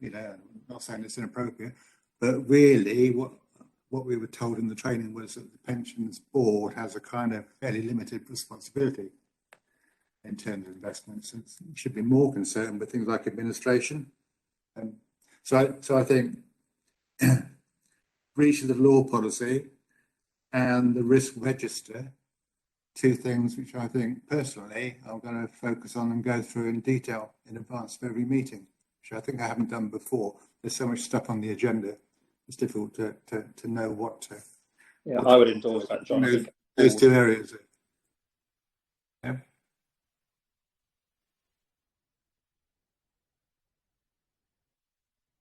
I'm not saying it's inappropriate, but really what we were told in the training was that the pensions board has a kind of fairly limited responsibility in terms of investments. It should be more concerned with things like administration. So I think breach of the law policy and the risk register, two things which I think personally I'm going to focus on and go through in detail in advance of every meeting, which I think I haven't done before. There's so much stuff on the agenda, it's difficult to know what to. Yeah, I would endorse that, John. Those two areas. Yeah.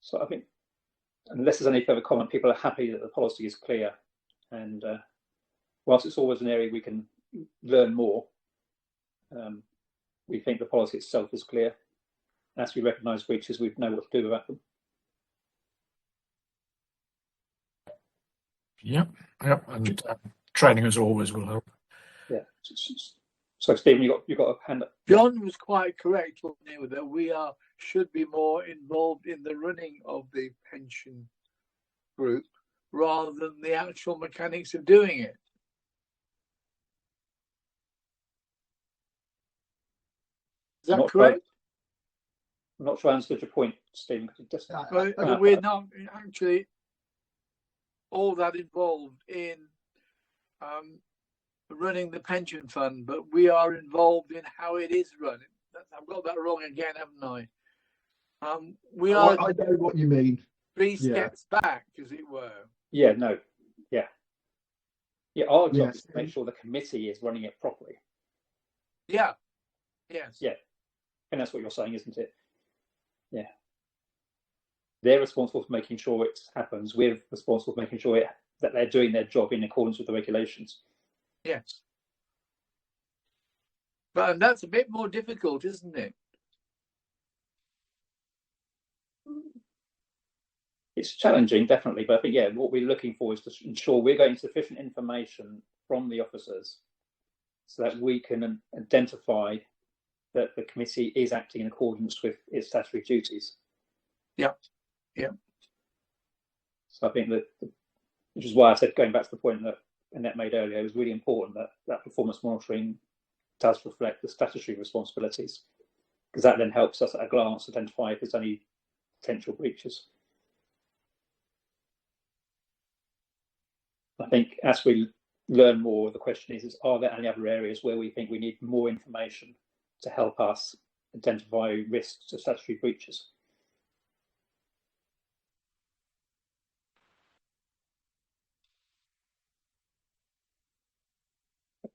So I think, unless there's any further comment, people are happy that the policy is clear, and whilst it's always an area we can learn more, we think the policy itself is clear. As we recognise breaches, we know what to do about them. Yep, and training as always will help. Yeah. So Stephen, you got a hand up. John was quite correct, wasn't he, that we should be more involved in the running of the pension group rather than the actual mechanics of doing it. Is that correct? I'm not sure I understood your point, Stephen. We're not actually all that involved in running the pension fund, but we are involved in how it is run. I've got that wrong again, haven't I? We are. I know what you mean. 3 steps back, as it were. Yeah. No. Yeah. Yeah. Our job is to make sure the committee is running it properly. Yeah. Yes. Yeah. And that's what you're saying, isn't it? Yeah. They're responsible for making sure it happens. We're responsible for making sure that they're doing their job in accordance with the regulations. Yes. But that's a bit more difficult, isn't it? It's challenging, definitely, but I think, what we're looking for is to ensure we're getting sufficient information from the officers so that we can identify that the committee is acting in accordance with its statutory duties. Yeah. So I think that, which is why I said, going back to the point that Annette made earlier, it was really important that performance monitoring does reflect the statutory responsibilities, because that then helps us at a glance identify if there's any potential breaches. I think as we learn more, the question is are there any other areas where we think we need more information to help us identify risks of statutory breaches?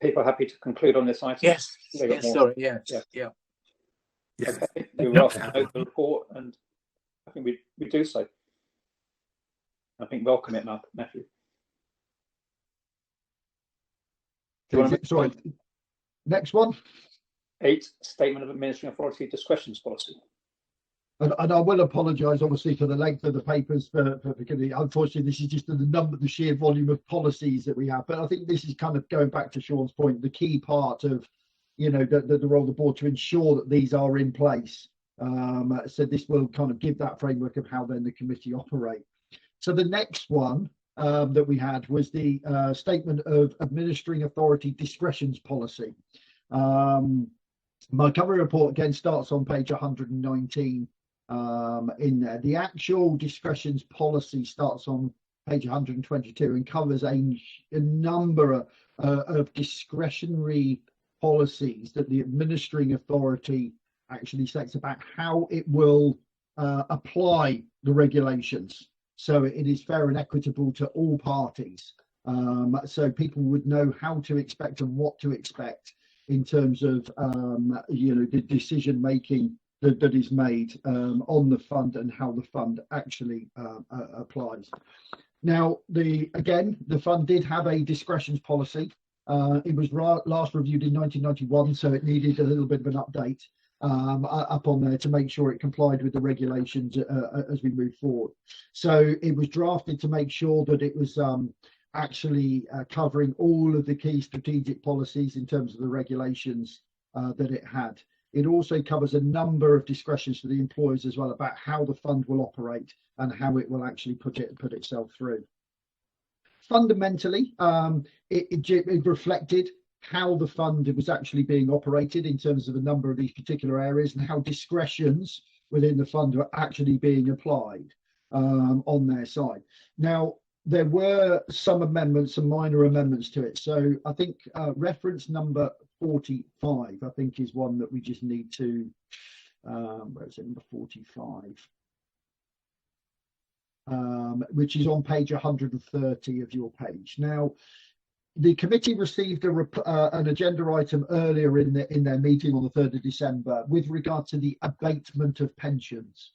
People are happy to conclude on this item? Yes. Sorry. Yes. Yeah. Okay. We were asked to note the report, and I think we do so. I think welcome it, Matthew. Sorry. Next one. 8, Statement of Administering Authority Discretions Policy. And I will apologise, obviously, for the length of the papers. Unfortunately, this is just the sheer volume of policies that we have. But I think this is kind of going back to Sean's point, the key part of, the role of the board to ensure that these are in place. So this will kind of give that framework of how then the committee operate. So the next one that we had was the Statement of Administering Authority Discretions Policy. My cover report again starts on page 119 in there. The actual discretions policy starts on page 122 and covers a number of discretionary policies that the administering authority actually sets about how it will apply the regulations. So it is fair and equitable to all parties. So people would know how to expect and what to expect in terms of the decision making that is made on the fund and how the fund actually applies. Now, the fund did have a discretions policy. It was last reviewed in 1991, so it needed a little bit of an update up on there to make sure it complied with the regulations as we move forward. So it was drafted to make sure that it was actually covering all of the key strategic policies in terms of the regulations that it had. It also covers a number of discretions for the employers as well about how the fund will operate and how it will actually put itself through. Fundamentally, it reflected how the fund was actually being operated in terms of a number of these particular areas and how discretions within the fund were actually being applied on their side. Now, there were some amendments, some minor amendments to it. So I think reference number 45, I think, is one that we just need to, where is it, number 45? Which is on page 130 of your page. Now, the committee received an agenda item earlier in their meeting on the 3rd of December with regard to the abatement of pensions.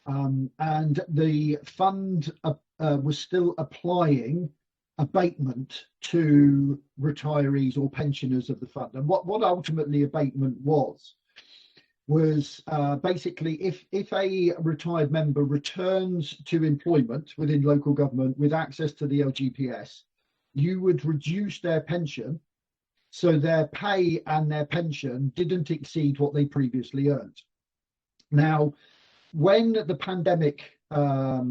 And the fund was still applying abatement to retirees or pensioners of the fund. And what ultimately abatement was basically if a retired member returns to employment within local government with access to the LGPS, you would reduce their pension so their pay and their pension didn't exceed what they previously earned. Now, when the pandemic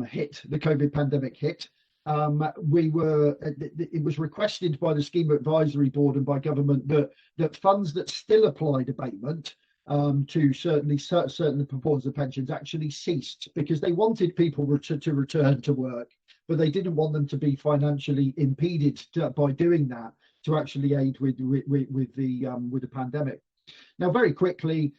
hit, the COVID pandemic hit, it was requested by the Scheme Advisory Board and by government that funds that still applied abatement to certain proportions of pensions actually ceased, because they wanted people to return to work, but they didn't want them to be financially impeded by doing that to actually aid with the pandemic. Now, very quickly,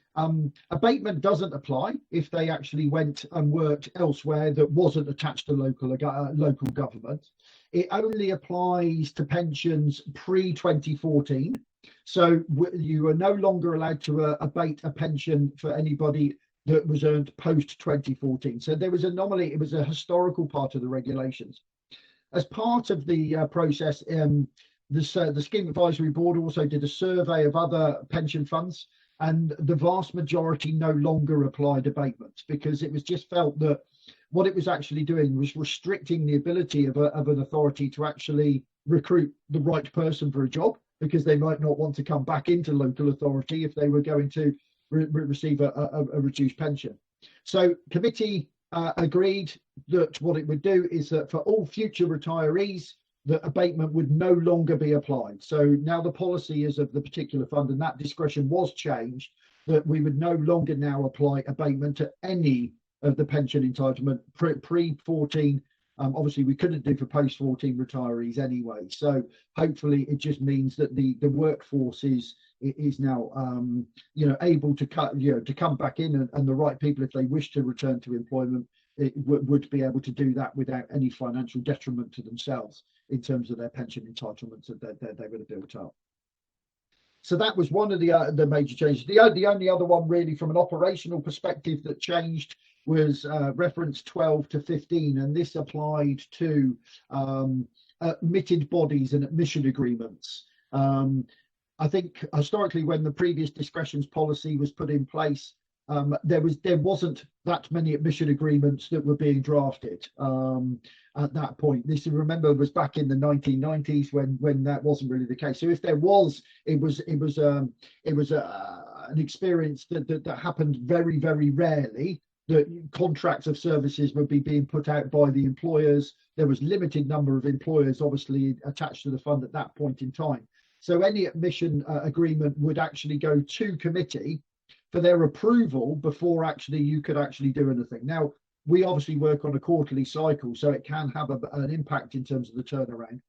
abatement doesn't apply if they actually went and worked elsewhere that wasn't attached to local government. It only applies to pensions pre-2014. So you are no longer allowed to abate a pension for anybody that was earned post-2014. So there was an anomaly. It was a historical part of the regulations. As part of the process, the Scheme Advisory Board also did a survey of other pension funds, and the vast majority no longer applied abatement, because it was just felt that what it was actually doing was restricting the ability of an authority to actually recruit the right person for a job, because they might not want to come back into local authority if they were going to receive a reduced pension. So committee agreed that what it would do is that for all future retirees, that abatement would no longer be applied. So now the policy is of the particular fund, and that discretion was changed, that we would no longer now apply abatement to any of the pension entitlement pre-14. Obviously, we couldn't do for post-14 retirees anyway. So hopefully, it just means that the workforce is now able to come back in, and the right people, if they wish to return to employment, would be able to do that without any financial detriment to themselves in terms of their pension entitlements that they would have built up. So that was one of the major changes. The only other one really from an operational perspective that changed was reference 12 to 15, and this applied to admitted bodies and admission agreements. I think historically, when the previous Discretions policy was put in place, there wasn't that many admission agreements that were being drafted at that point. This, remember, was back in the 1990s when that wasn't really the case. So if there was, it was an experience that happened very, very rarely. That contracts of services would be being put out by the employers. There was limited number of employers obviously attached to the fund at that point in time. So any admission agreement would actually go to committee for their approval before actually you could actually do anything. Now, we obviously work on a quarterly cycle, so it can have an impact in terms of the turnaround.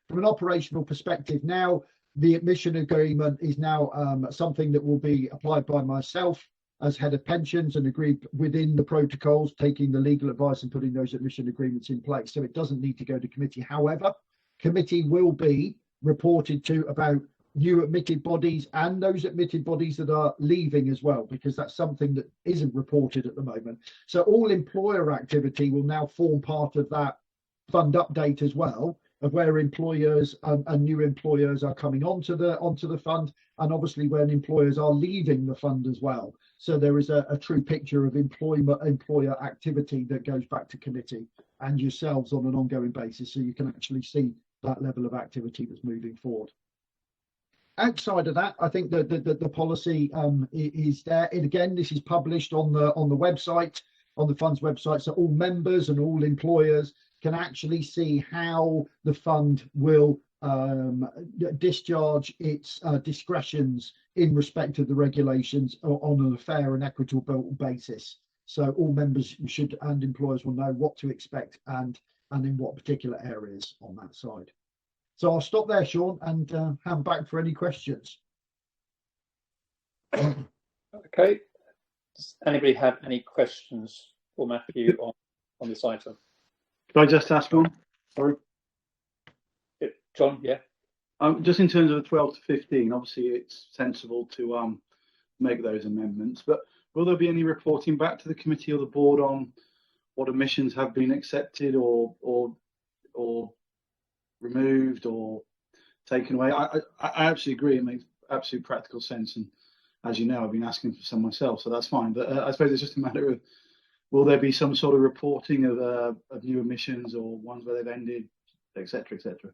From an operational perspective, now the admission agreement is now something that will be applied by myself as head of pensions and agreed within the protocols, taking the legal advice and putting those admission agreements in place. So it doesn't need to go to committee. However, committee will be reported to about new admitted bodies and those admitted bodies that are leaving as well, because that's something that isn't reported at the moment. So all employer activity will now form part of that fund update as well, of where employers and new employers are coming onto the fund, and obviously when employers are leaving the fund as well. So there is a true picture of employer activity that goes back to committee and yourselves on an ongoing basis, so you can actually see that level of activity that's moving forward. Outside of that, I think that the policy is there. And again, this is published on the website, on the fund's website, so all members and all employers can actually see how the fund will discharge its discretions in respect of the regulations on a fair and equitable basis. So all members should and employers will know what to expect and in what particular areas on that side. So I'll stop there, Sean, and hand back for any questions. Okay. Does anybody have any questions for Matthew on this item? Could I just ask one? Sorry. John, yeah. Just in terms of the 12 to 15, obviously it's sensible to make those amendments, but will there be any reporting back to the committee or the board on what omissions have been accepted or removed or taken away? I absolutely agree. It makes absolute practical sense, and as you know, I've been asking for some myself, so that's fine. But I suppose it's just a matter of, will there be some sort of reporting of new omissions or ones where they've ended, etc., etc.?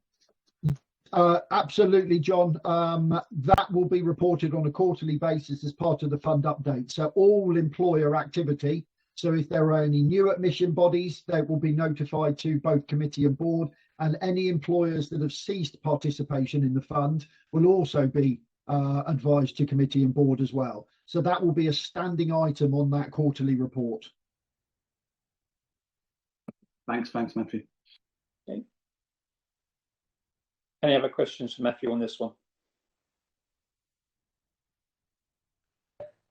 Absolutely, John. That will be reported on a quarterly basis as part of the fund update. So all employer activity. So if there are any new admission bodies, they will be notified to both committee and board, and any employers that have ceased participation in the fund will also be advised to committee and board as well. So that will be a standing item on that quarterly report. Thanks, Matthew. Okay. Any other questions for Matthew on this one?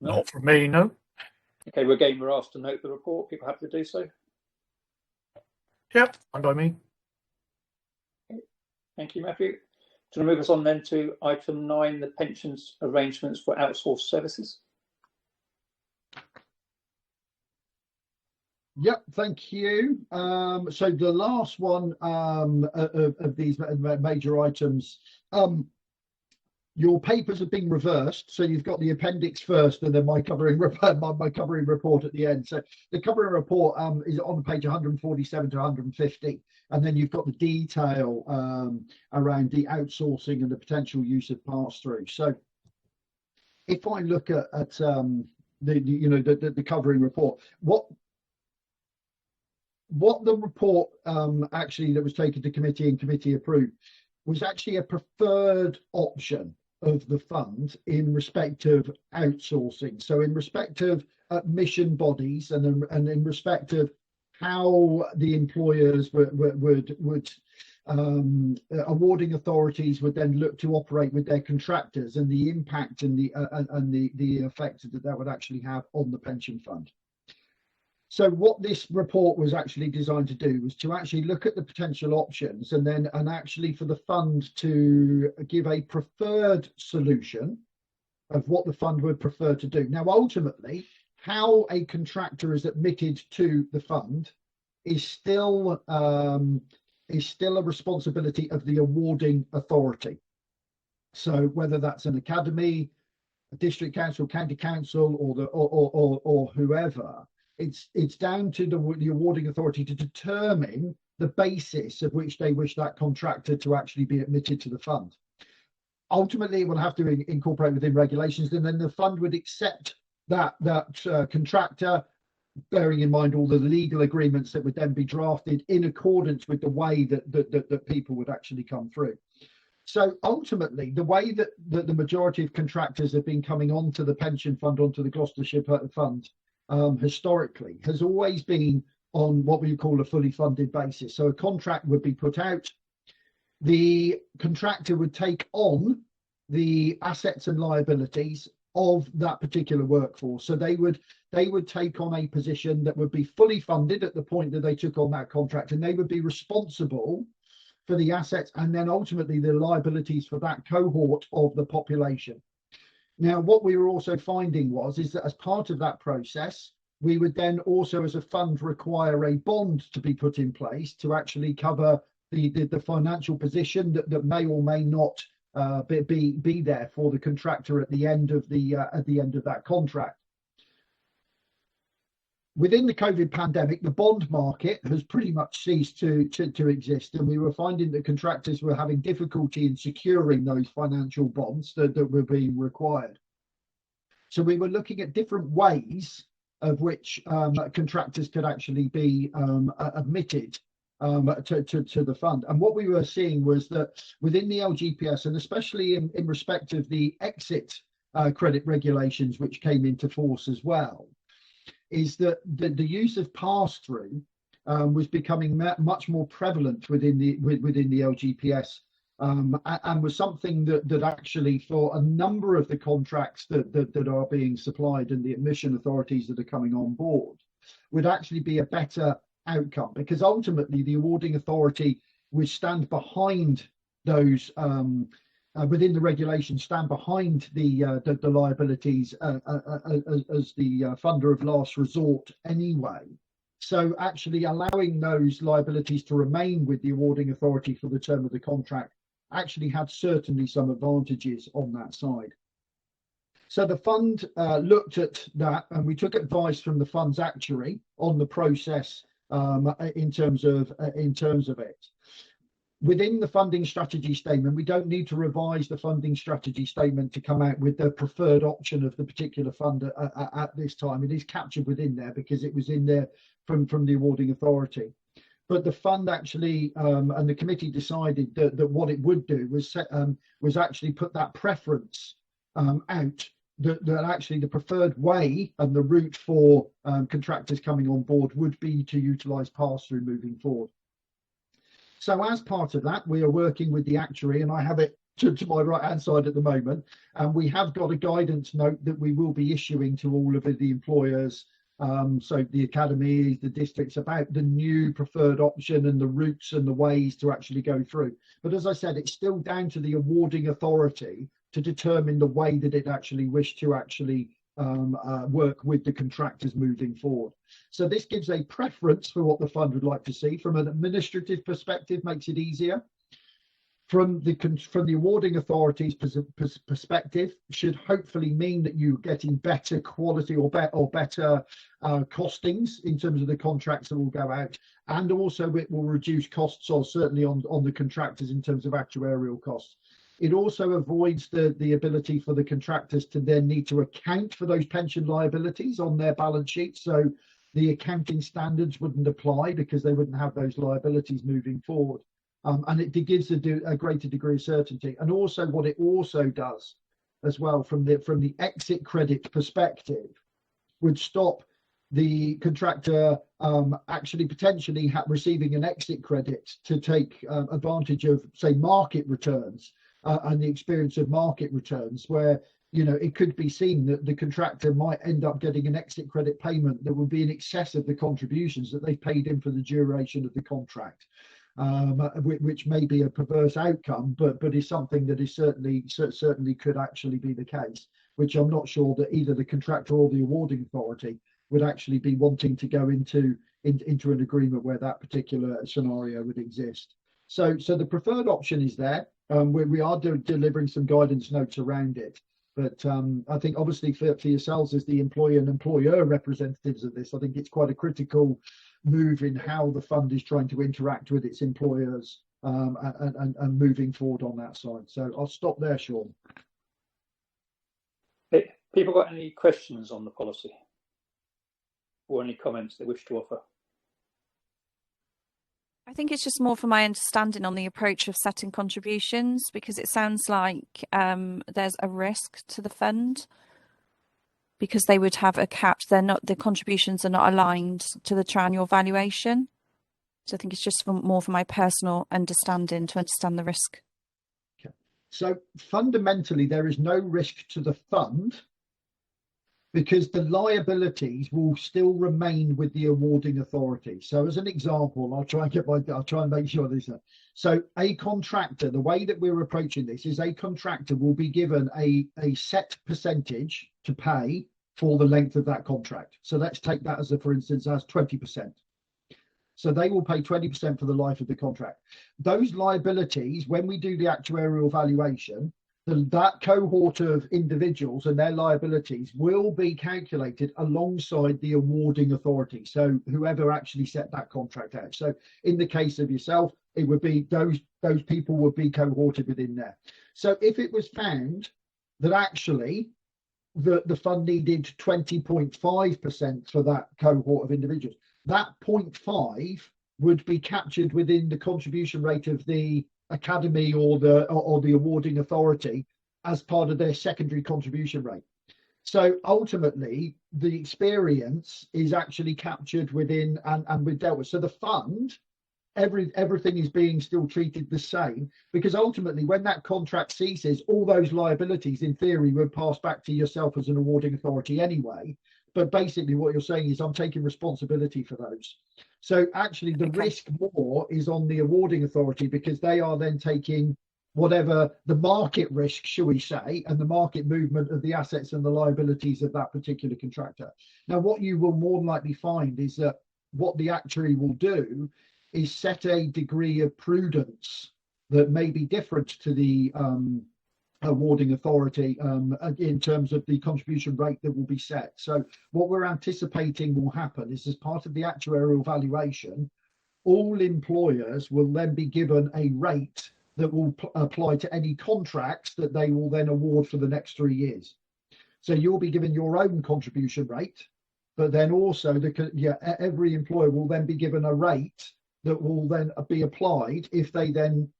Not from me, no. Okay, we're asked to note the report. People happy to do so? Yep, fine by me. Okay. Thank you, Matthew. Do you want to move us on then to item 9, the pensions arrangements for outsourced services? Yep, thank you. So the last one of these major items, your papers have been reversed. So you've got the appendix first, and then my covering report at the end. So the covering report is on page 147 to 150, and then you've got the detail around the outsourcing and the potential use of pass-through. So if I look at the covering report, what the report actually that was taken to committee and committee approved was actually a preferred option of the fund in respect of outsourcing. So in respect of admission bodies and in respect of how the employers would awarding authorities would then look to operate with their contractors, and the impact and the effect that would actually have on the pension fund. So what this report was actually designed to do was to actually look at the potential options and actually for the fund to give a preferred solution of what the fund would prefer to do. Now, ultimately, how a contractor is admitted to the fund is still a responsibility of the awarding authority. So whether that's an academy, a district council, county council, or whoever, it's down to the awarding authority to determine the basis of which they wish that contractor to actually be admitted to the fund. Ultimately, it will have to incorporate within regulations, and then the fund would accept that contractor, bearing in mind all the legal agreements that would then be drafted in accordance with the way that people would actually come through. So ultimately, the way that the majority of contractors have been coming onto the pension fund, onto the Gloucestershire Fund, historically has always been on what we call a fully funded basis. So a contract would be put out, the contractor would take on the assets and liabilities of that particular workforce. So they would take on a position that would be fully funded at the point that they took on that contract, and they would be responsible for the assets and then ultimately the liabilities for that cohort of the population. Now, what we were also finding is that as part of that process, we would then also, as a fund, require a bond to be put in place to actually cover the financial position that may or may not be there for the contractor at the end of that contract. Within the COVID pandemic, the bond market has pretty much ceased to exist, and we were finding that contractors were having difficulty in securing those financial bonds that were being required. So we were looking at different ways of which contractors could actually be admitted to the fund. And what we were seeing was that within the LGPS, and especially in respect of the exit credit regulations, which came into force as well, is that the use of pass-through was becoming much more prevalent within the LGPS, and was something that actually, for a number of the contracts that are being supplied and the admission authorities that are coming on board, would actually be a better outcome, because ultimately the awarding authority would stand behind those within the regulations, stand behind the liabilities as the funder of last resort anyway. So actually allowing those liabilities to remain with the awarding authority for the term of the contract actually had certainly some advantages on that side. So the fund looked at that, and we took advice from the fund's actuary on the process in terms of it. Within the funding strategy statement, we don't need to revise the funding strategy statement to come out with the preferred option of the particular fund at this time. It is captured within there because it was in there from the awarding authority. But the fund actually and the committee decided that what it would do was actually put that preference out, that actually the preferred way and the route for contractors coming on board would be to utilise pass-through moving forward. So as part of that, we are working with the actuary, and I have it to my right-hand side at the moment, and we have got a guidance note that we will be issuing to all of the employers, so the academies, the districts, about the new preferred option and the routes and the ways to actually go through. But as I said, it's still down to the awarding authority to determine the way that it actually wished to actually work with the contractors moving forward. So this gives a preference for what the fund would like to see. From an administrative perspective, makes it easier. From the awarding authority's perspective, should hopefully mean that you're getting better quality or better costings in terms of the contracts that will go out, and also it will reduce costs, or certainly on the contractors in terms of actuarial costs. It also avoids the ability for the contractors to then need to account for those pension liabilities on their balance sheet. So the accounting standards wouldn't apply because they wouldn't have those liabilities moving forward. And it gives a greater degree of certainty. And also what it also does as well from the exit credit perspective would stop the contractor actually potentially receiving an exit credit to take advantage of, say, market returns. And the experience of market returns, where it could be seen that the contractor might end up getting an exit credit payment that would be in excess of the contributions that they paid in for the duration of the contract, which may be a perverse outcome, but is something that is certainly could actually be the case, which I'm not sure that either the contractor or the awarding authority would actually be wanting to go into an agreement where that particular scenario would exist. So the preferred option is there. We are delivering some guidance notes around it, but I think obviously for yourselves as the employer and employer representatives of this, I think it's quite a critical move in how the fund is trying to interact with its employers and moving forward on that side. So I'll stop there, Sean. People got any questions on the policy or any comments they wish to offer? I think it's just more for my understanding on the approach of setting contributions, because it sounds like there's a risk to the fund because they would have a cap. The contributions are not aligned to the triennial valuation. So I think it's just more for my personal understanding to understand the risk. Okay. So fundamentally, there is no risk to the fund because the liabilities will still remain with the awarding authority. So as an example, I'll try and make sure this. So a contractor, the way that we're approaching this is a contractor will be given a set percentage to pay for the length of that contract. So let's take that as for instance, as 20%. So they will pay 20% for the life of the contract. Those liabilities, when we do the actuarial valuation, that cohort of individuals and their liabilities will be calculated alongside the awarding authority. So whoever actually set that contract out. So in the case of yourself, it would be those people would be cohorted within there. So if it was found that actually the fund needed 20.5% for that cohort of individuals, that 0.5 would be captured within the contribution rate of the academy or the awarding authority as part of their secondary contribution rate. So ultimately, the experience is actually captured within and we've dealt with. So the fund, everything is being still treated the same, because ultimately when that contract ceases, all those liabilities in theory would pass back to yourself as an awarding authority anyway. But basically what you're saying is I'm taking responsibility for those. So actually the risk more is on the awarding authority, because they are then taking whatever the market risk, shall we say, and the market movement of the assets and the liabilities of that particular contractor. Now, what you will more than likely find is that what the actuary will do is set a degree of prudence that may be different to the awarding authority in terms of the contribution rate that will be set. So what we're anticipating will happen is, as part of the actuarial valuation, all employers will then be given a rate that will apply to any contracts that they will then award for the next 3 years. So you'll be given your own contribution rate, but then also every employer will then be given a rate that will then be applied if they then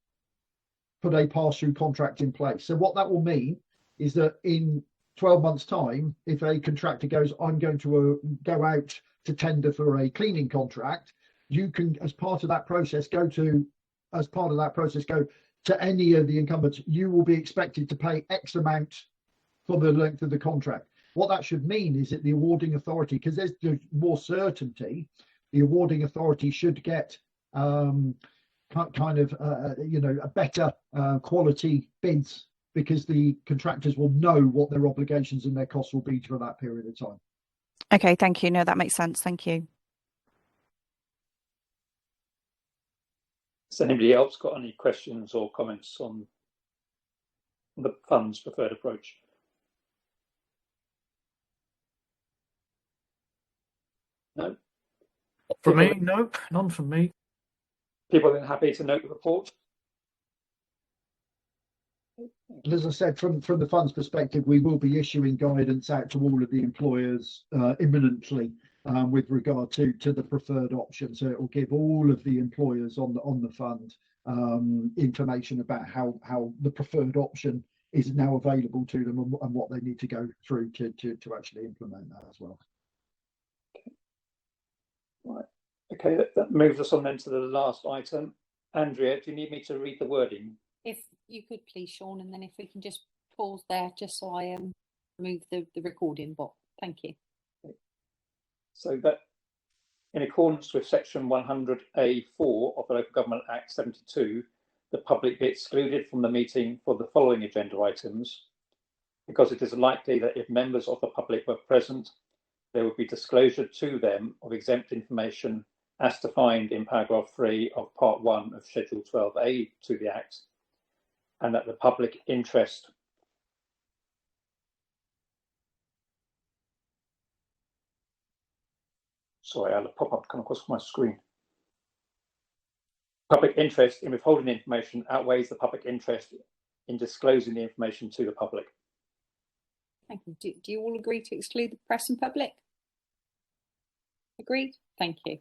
put a pass-through contract in place. So what that will mean is that in 12 months' time, if a contractor goes, I'm going to go out to tender for a cleaning contract, you can, as part of that process, go to any of the incumbents. You will be expected to pay X amount for the length of the contract. What that should mean is that the awarding authority, because there's more certainty, the awarding authority should get kind of a better quality bids, because the contractors will know what their obligations and their costs will be for that period of time. Okay, thank you. No, that makes sense. Thank you. Has anybody else got any questions or comments on the fund's preferred approach? No? For me, nope, none from me. People are happy to note the report? And as I said, from the fund's perspective, we will be issuing guidance out to all of the employers imminently with regard to the preferred option. So it will give all of the employers on the fund information about how the preferred option is now available to them and what they need to go through to actually implement that as well. Right. Okay, that moves us on then to the last item. Andrea, do you need me to read the wording? If you could please, Sean, and then if we can just pause there just so I remove the recording bot. Thank you. Okay. So that in accordance with section 100A4 of the Local Government Act 72, the public be excluded from the meeting for the following agenda items, because it is likely that if members of the public were present, there would be disclosure to them of exempt information as defined in paragraph 3 of part 1 of schedule 12A to the Act, and that the public interest sorry, I had a pop-up come across my screen. Public interest in withholding the information outweighs the public interest in disclosing the information to the public. Thank you. Do you all agree to exclude the press and public? Agreed? Thank you.